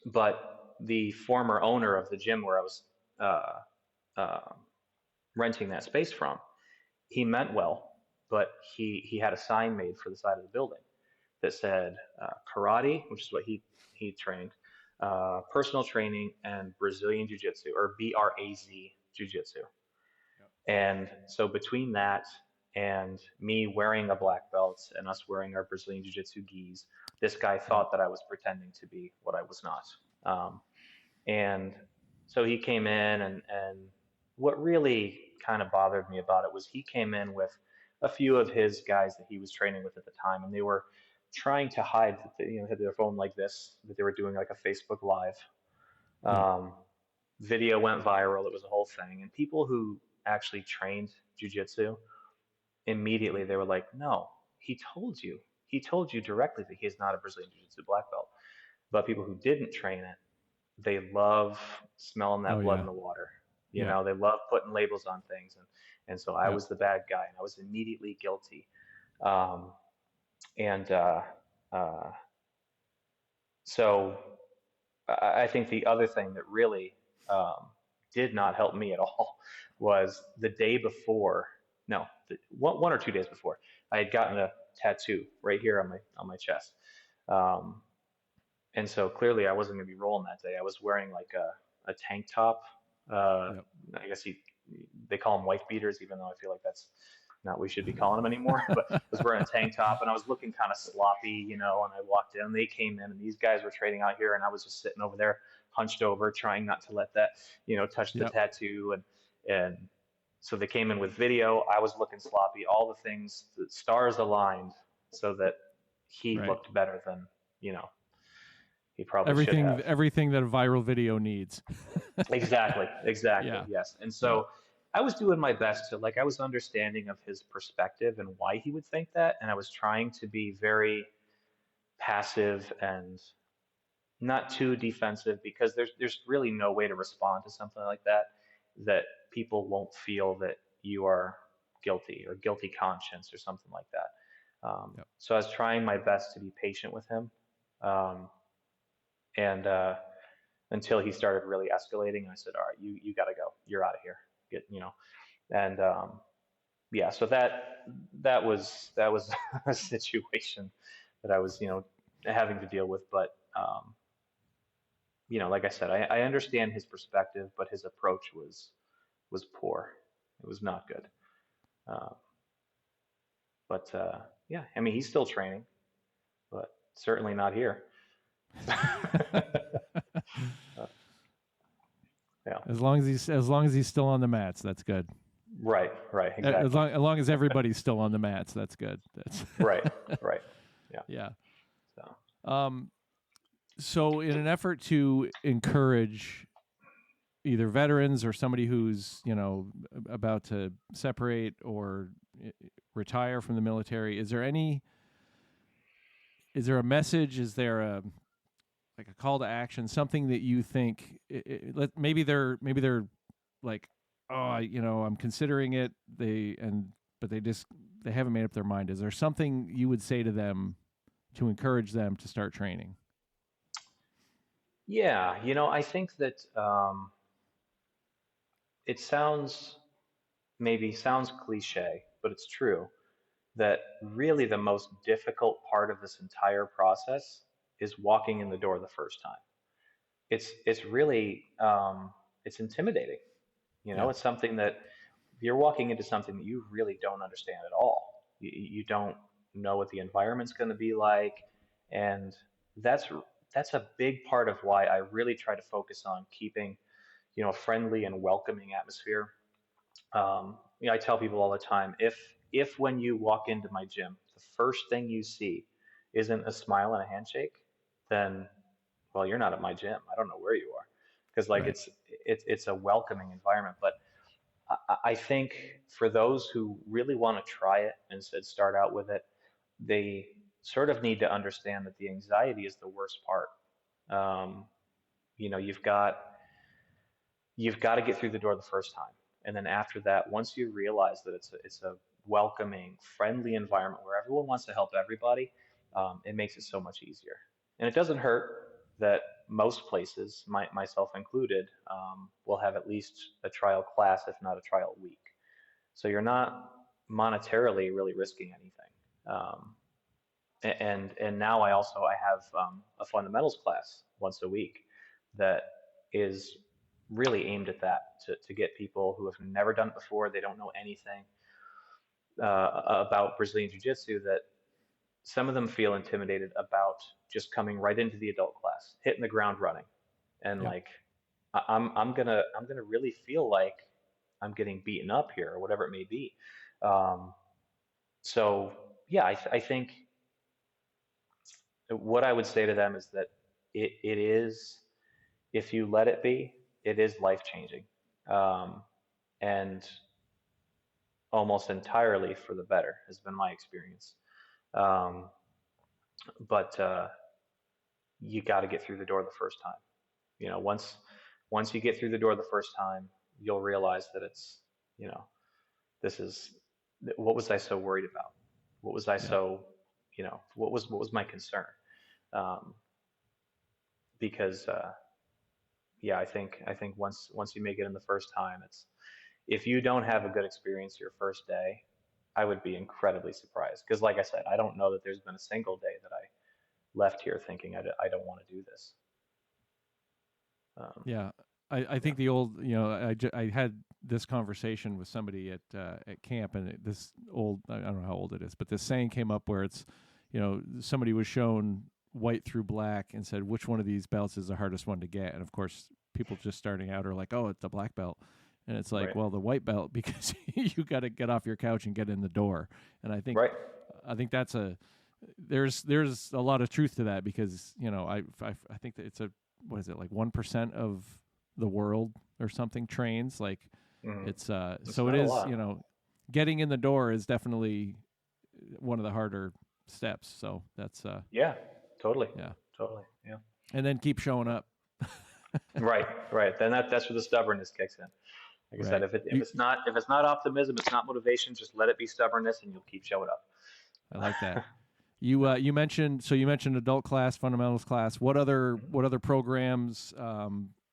but the former owner of the gym where I was uh, uh, renting that space from, he meant well, but he had a sign made for the side of the building that said karate, which is what he trained, personal training, and Brazilian Jiu Jitsu, or BRAZ Jiu Jitsu. Yep. And so between that and me wearing a black belt and us wearing our Brazilian Jiu Jitsu gis, this guy Right. thought that I was pretending to be what I was not. And so he came in, and what really kind of bothered me about it was he came in with a few of his guys that he was training with at the time, and they were trying to hide that they, had their phone like this, that they were doing like a Facebook Live. Yep. Um, Video went viral. It was a whole thing, and people who actually trained jujitsu immediately they were like, "No, he told you. He told you directly that he is not a Brazilian Jiu-Jitsu black belt." But people who didn't train it, they love smelling Oh that blood yeah. in the water. Yeah. They love putting labels on things, and so I Yep. was the bad guy, and I was immediately guilty. Um, and uh, so I think the other thing that really did not help me at all was the day before. No, one or 2 days before, I had gotten a tattoo right here on my chest. Um, and so clearly I wasn't going to be rolling that day. I was wearing like a tank top. Uh, Yep. I guess they call them wife beaters, even though I feel like that's not what we should be calling them anymore. But I was wearing a tank top and I was looking kind of sloppy, and I walked in, they came in, and these guys were trading out here, and I was just sitting over there, hunched over, trying not to let that, touch the Yep. tattoo. And so they came in with video. I was looking sloppy, all the things, the stars aligned so that he Right. looked better than, you know, he probably should Everything have. everything that a viral video needs. Exactly, exactly, Yeah. yes. And Yeah. so I was doing my best to, like, I was understanding of his perspective and why he would think that, and I was trying to be very passive and not too defensive, because there's really no way to respond to something like that people won't feel that you are guilty or guilty conscience or something like that. Yep. So I was trying my best to be patient with him, um, and until he started really escalating. I said, "All right, you got to go. You're out of here. And yeah, so that was a situation that I was, having to deal with. But like I said, I understand his perspective, but his approach was poor. It was not good. Uh, but yeah, I mean, he's still training, but certainly not here. Yeah. As long as he's still on the mats, that's good. Right. Right. As Exactly. long as everybody's still on the mats, that's good. That's Right. Right. Yeah. yeah. So. So in an effort to encourage either veterans or somebody who's about to separate or retire from the military, is there a message? Is there a call to action? Something that you think maybe they're like, oh, I'm considering it. But they haven't made up their mind. Is there something you would say to them to encourage them to start training? Yeah. I think that it sounds cliche, but it's true that really the most difficult part of this entire process is walking in the door the first time. It's really it's intimidating. Yeah. It's something that you're walking into something that you really don't understand at all. You don't know what the environment's going to be like, and that's that's a big part of why I really try to focus on keeping a friendly and welcoming atmosphere. I tell people all the time, if when you walk into my gym, the first thing you see isn't a smile and a handshake, then well, you're not at my gym. I don't know where you are, because like Right. it's a welcoming environment. But I think for those who really want to try it and start out with it, they sort of need to understand that the anxiety is the worst part. Um, you know, you've got to get through the door the first time, and then after that, once you realize that it's a welcoming, friendly environment where everyone wants to help everybody, it makes it so much easier. And it doesn't hurt that most places, myself included, will have at least a trial class, if not a trial week. So you're not monetarily really risking anything. Um, and now I have a fundamentals class once a week that is really aimed at that, to get people who have never done it before. They don't know anything about Brazilian Jiu-Jitsu, that some of them feel intimidated about just coming right into the adult class, hitting the ground running, and Yeah. like I'm gonna really feel like I'm getting beaten up here or whatever it may be. Um, so yeah, I think what I would say to them is that it is, if you let it be, it is life changing, um, and almost entirely for the better has been my experience. Um, but you got to get through the door the first time. Once you get through the door the first time, you'll realize that it's you know this is, what was I so worried about? What was I Yeah. so what was my concern? Um, because yeah, I think once you make it in the first time, it's, if you don't have a good experience your first day, I would be incredibly surprised, because like I said, I don't know that there's been a single day that I left here thinking I don't want to do this. Um, Yeah. I yeah. think the old, I had this conversation with somebody at camp, and this old, I don't know how old it is, but this saying came up where it's, somebody was shown white through black and said, which one of these belts is the hardest one to get? And of course, people just starting out are like, oh, it's the black belt. And it's like, Right. well, the white belt, because you got to get off your couch and get in the door. And Right. I think that's there's a lot of truth to that, because, I think that it's what is it, like 1% of the world or something trains, like Mhm. it's It's so it not a is, lot. getting in the door is definitely one of the harder steps. So that's Yeah. Totally. yeah. Totally. Yeah. And then keep showing up. Right. Right. Then that's where the stubbornness kicks in. Like I said, Right. if it if You it's not if it's not optimism, it's not motivation. Just let it be stubbornness, and you'll keep showing I like that. up. You Yeah. you mentioned adult class, fundamentals class. Mhm. What other programs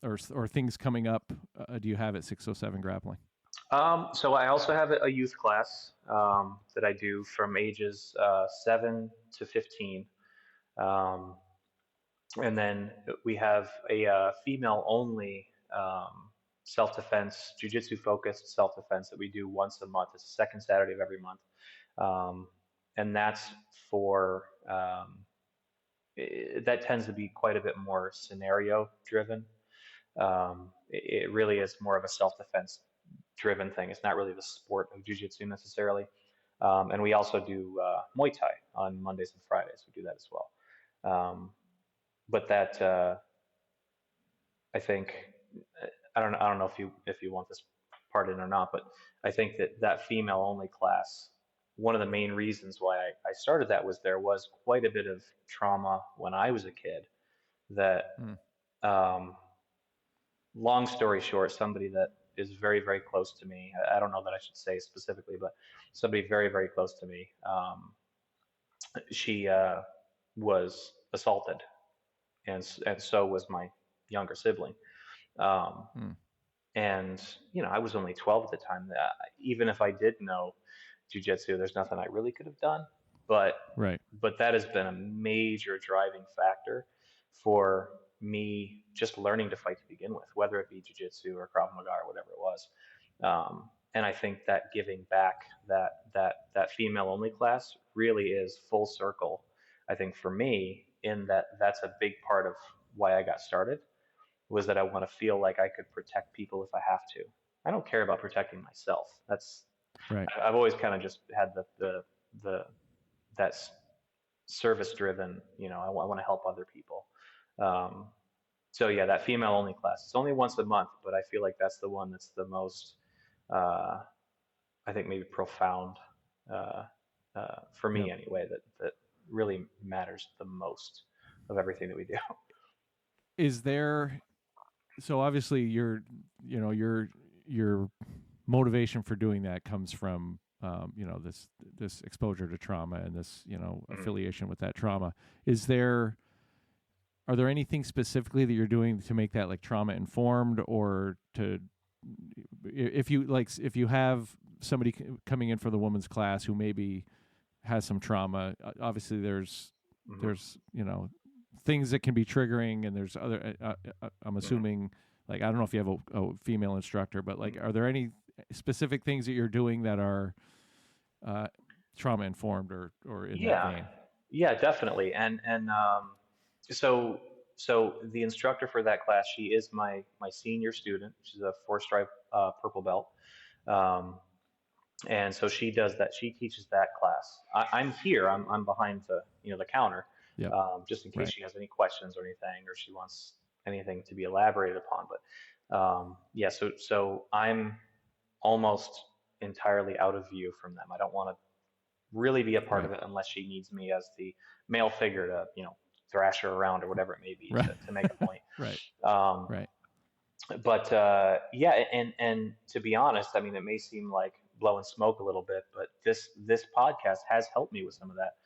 or things coming up do you have at 607 Grappling? So I also have a youth class that I do from ages 7 to 15, um, and then we have a female only self-defense, jiu-jitsu focused self-defense that we do once a month. It's the second Saturday of every month. Um, and that's for, that tends to be quite a bit more scenario driven. It really is more of a self-defense driven thing. It's not really the sport of jiu-jitsu necessarily. And we also do Muay Thai on Mondays and Fridays. We do that as well. Um, but that I think I don't know if you want this part in or not, but I think that that female only class, one of the main reasons why I started that was there was quite a bit of trauma when I was a kid. That Mm. um, long story short, somebody that is very close to me. I don't know that I should say specifically, but somebody very close to me. She was assaulted, and so was my younger sibling. Um, Mm. and I was only 12 at the time. Even if I did know jujitsu, there's nothing I really could have done. But Right. that has been a major driving factor for me just learning to fight to begin with, whether it be jujitsu or Krav Maga or whatever it was. And I think that giving back that female only class really is full circle. I think for me, in that that's a big part of why I got started, was that I want to feel like I could protect people if I have to. I don't care about protecting myself. Right. I've always kind of just had the that's service driven. I want to help other people. Um, so yeah, that female only class. It's only once a month, but I feel like that's the one that's the most, uh, I think maybe profound, uh, for me Yep. anyway. That really matters the most of everything that we do. Is there, so obviously your motivation for doing that comes from this exposure to trauma and this Mhm. affiliation with that trauma. Is there Are there anything specifically that you're doing to make that like trauma informed, or to, if you have somebody coming in for the women's class who maybe has some trauma, obviously Mhm. there's things that can be triggering, and there's other I'm Mhm. assuming, like, I don't know if you have a female instructor, but like, Mhm. are there any specific things that you're doing that are uh, trauma informed, or in that Yeah, vein? yeah, definitely. So the instructor for that class, she is my senior student. She's a four stripe purple belt. Um, and so she does that. She teaches that class. I'm here. I'm behind the counter, Yep. just in case Right. she has any questions or anything, or she wants anything to be elaborated upon. But yeah, so I'm almost entirely out of view from them. I don't want to really be a part Right. of it unless she needs me as the male figure to thrash her around or whatever it may be Right. to make a point. Right. Um, Right. but yeah, and to be honest, I mean, it may seem like blowing smoke a little bit, but this podcast has helped me with some of that,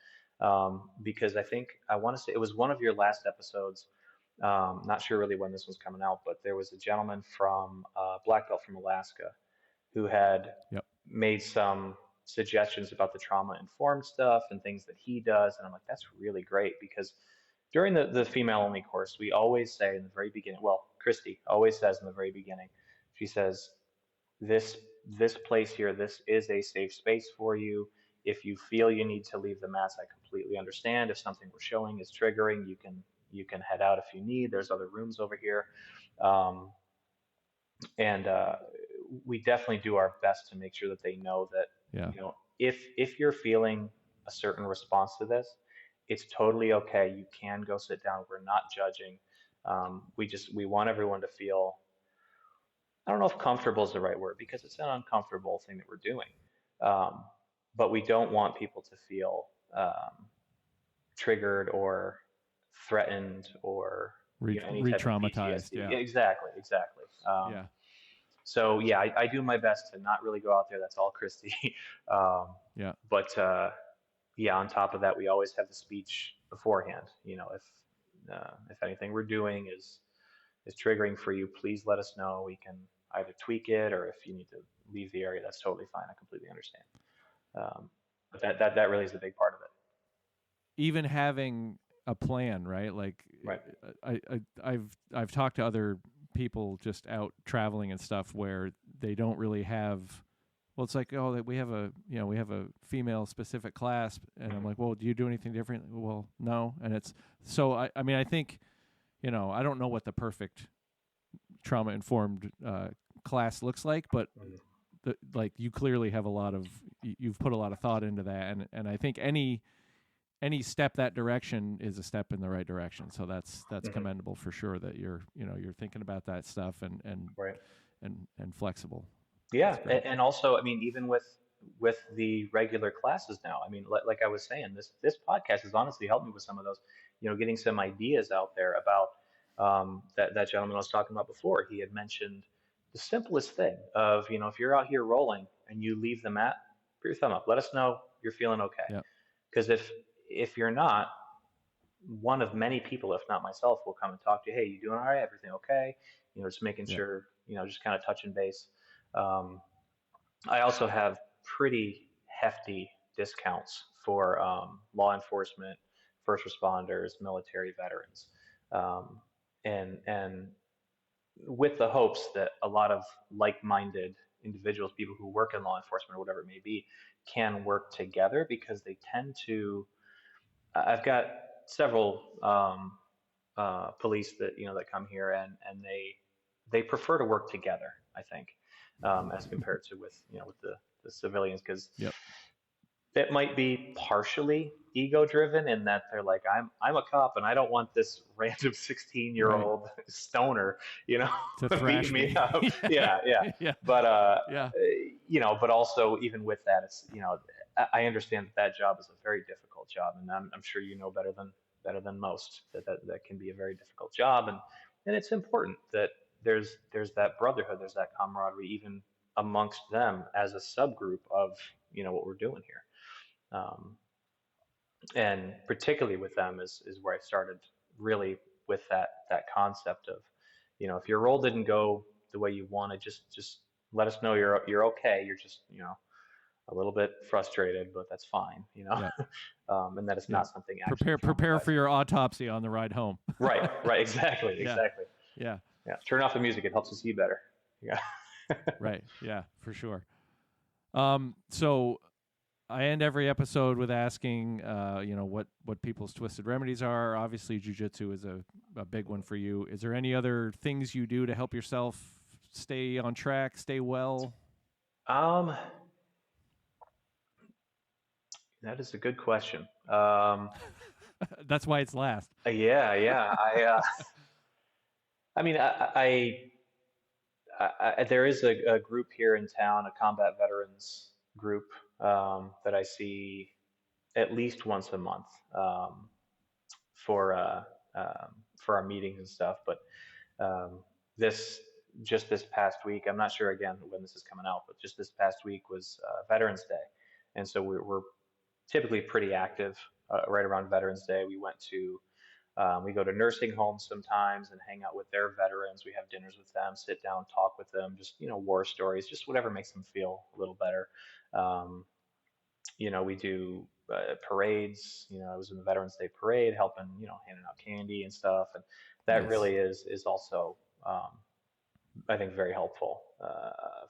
because I think I want to say it was one of your last episodes. Not sure really when this was coming out, but there was a gentleman from Black Belt from Alaska who had Yep. made some suggestions about the trauma informed stuff and things that he does. And I'm like, that's really great, because during the female only course, we always say in the very beginning, well, Christy always says in the very beginning, she says, this this place here, this is a safe space for you. If you feel you need to leave the mats, I completely understand. If something we're showing is triggering, you can head out if you need. There's other rooms over here. Um, and we definitely do our best to make sure that they know that, Yeah. if you're feeling a certain response to this, it's totally okay. You can go sit down. We're not judging. We want everyone to feel, I don't know if comfortable is the right word, because it's an uncomfortable thing that we're doing, um, but we don't want people to feel triggered or threatened, or any type of Re-traumatized. PTSD. Yeah. Exactly. Yeah. So yeah, I do my best to not really go out there. That's all Christy. um, Yeah. but yeah, on top of that, we always have the speech beforehand. If anything we're doing is triggering for you, please let us know. We can either tweak it, or if you need to leave the area, that's totally fine. I completely understand. But that really is a big part of it. Even having a plan, right? Like, Right. I've talked to other people just out traveling and stuff where they don't really have. Well, it's like, oh, we have a female specific class, and I'm like, well, do you do anything different? Well, no, and it's so. I mean, I think, I don't know what the perfect trauma informed class looks like, but like you clearly have you've put a lot of thought into that, and I think any step that direction is a step in the right direction. So that's commendable for sure that you're thinking about that stuff and Right. and flexible. Yeah, and also, I mean, even with the regular classes now, I mean, like I was saying, this podcast has honestly helped me with some of those, getting some ideas out there about that gentleman I was talking about before. He had mentioned the simplest thing of, if you're out here rolling and you leave the mat, put your thumb up. Let us know you're feeling okay. Yeah. Because if you're not, one of many people, if not myself, will come and talk to you. Hey, you doing all right? Everything okay? Just making sure, just kind of touching base. I also have pretty hefty discounts for law enforcement, first responders, military veterans, and with the hopes that a lot of like-minded individuals, people who work in law enforcement or whatever it may be, can work together because they tend to. I've got several police that come here, and they prefer to work together, I think, as compared to with the civilians, because it might be partially ego driven in that they're like, I'm a cop and I don't want this random 16-year-old stoner, to beating me up. Yeah. But Yeah. but also even with that, it's I understand that job is a very difficult job, and I'm sure better than most that can be a very difficult job, and it's important that there's that brotherhood, there's that camaraderie even amongst them as a subgroup of what we're doing here. And particularly with them is where I started really with that concept of, if your role didn't go the way you wanted, just let us know you're okay. You're just a little bit frustrated, but that's fine, and that it's not something actually prepare for your autopsy on the ride home. Right, exactly. Yeah. Turn off the music; it helps you see better. Yeah. Right. Yeah, for sure. So I end every episode with asking, what people's twisted remedies are. Obviously, jiu-jitsu is a big one for you. Is there any other things you do to help yourself stay on track, stay well? That is a good question. That's why it's last. Yeah. I mean, there is a group here in town, a combat veterans group, that I see at least once a month, for our meetings and stuff. But this past week, I'm not sure again when this is coming out, but just this past week was Veterans Day, and so we're typically pretty active right around Veterans Day. We go to nursing homes sometimes and hang out with their veterans. We have dinners with them, sit down, talk with them, just war stories, just whatever makes them feel a little better. We do parades. I was in the Veterans Day parade, helping handing out candy and stuff, and that really is also I think very helpful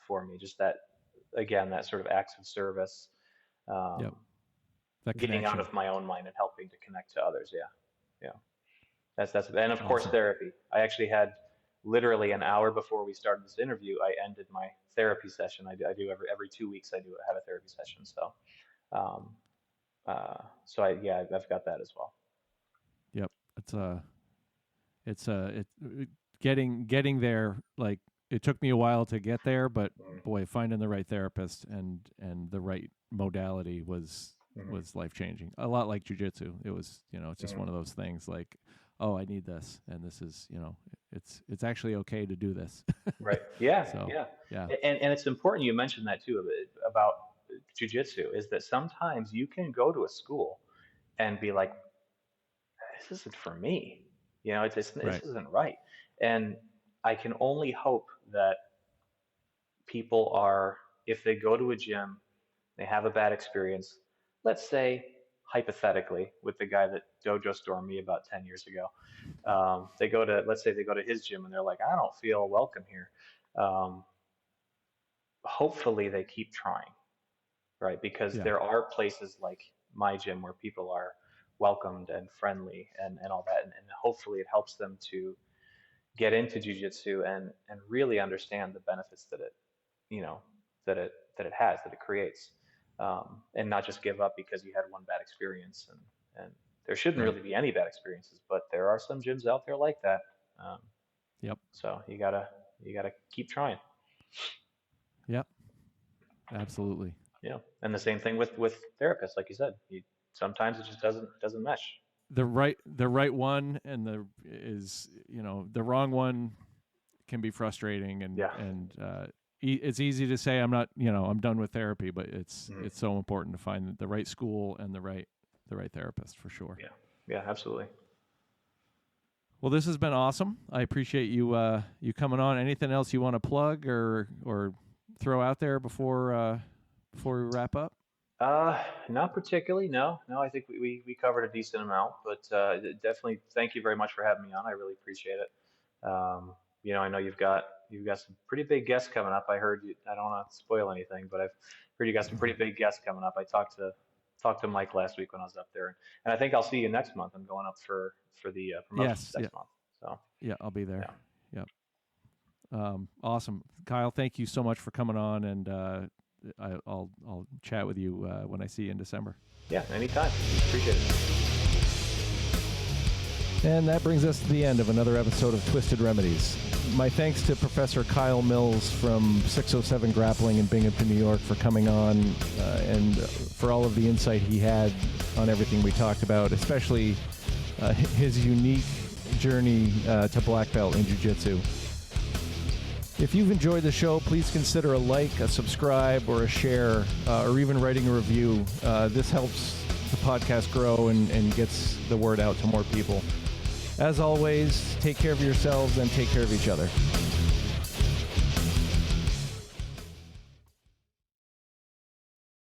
for me. Just that, again, that sort of acts of service. Getting out of my own mind and helping to connect to others. Yeah. That's and of course therapy. I actually had literally an hour before we started this interview, I ended my therapy session. I do every 2 weeks. I have a therapy session. So, I've got that as well. Yep, it's getting there. Like, it took me a while to get there, but boy, finding the right therapist and the right modality was life changing. A lot like jiu-jitsu. It was, it's just one of those things like, oh, I need this, and this is, it's actually okay to do this. Right. Yeah. So, yeah. And it's important you mentioned that too about jiu-jitsu, is that sometimes you can go to a school and be like, this isn't for me. This isn't right. And I can only hope that people are, if they go to a gym, they have a bad experience, let's say hypothetically, with the guy that dojo stormed me about 10 years ago. Let's say they go to his gym and they're like, I don't feel welcome here. Um, Hopefully they keep trying, right? Because Yeah. there are places like my gym where people are welcomed and friendly and all that. And hopefully it helps them to get into jujitsu and really understand the benefits that it, you know, that it creates, and not just give up because you had one bad experience. And there shouldn't Right. really be any bad experiences, but there are some gyms out there like that. Um, Yep. so you gotta keep trying. Yep. Absolutely. And the same thing with therapists, like you said. Sometimes it just doesn't mesh. The right one and the wrong one can be frustrating, Yeah. and it's easy to say I'm done with therapy, but it's Mhm. it's so important to find the right school and the right therapist for sure. Yeah. Yeah, absolutely. Well, this has been awesome. I appreciate you coming on. Anything else you want to plug or throw out there before we wrap up? Not particularly. No, no. I think we covered a decent amount, but definitely thank you very much for having me on. I really appreciate it. I know you've got some pretty big guests coming up. I heard you. I don't want to spoil anything, but I've heard you got some pretty big guests coming up. I talked to Mike last week when I was up there, and I think I'll see you next month. I'm going up for the promotions Yes. Yeah. next month. So Yeah. I'll be there. yeah, Yep. Awesome, Kyle. Thank you so much for coming on, and I'll chat with you when I see you in December. yeah. Anytime. Appreciate it. And that brings us to the end of another episode of Twisted Remedies. My thanks to Professor Kyle Mills from 607 Grappling in Binghamton, New York, for coming on and for all of the insight he had on everything we talked about, especially his unique journey to black belt in jiu-jitsu. If you've enjoyed the show, please consider a like, a subscribe, or a share, or even writing a review. This helps the podcast grow and gets the word out to more people. As always, take care of yourselves and take care of each other.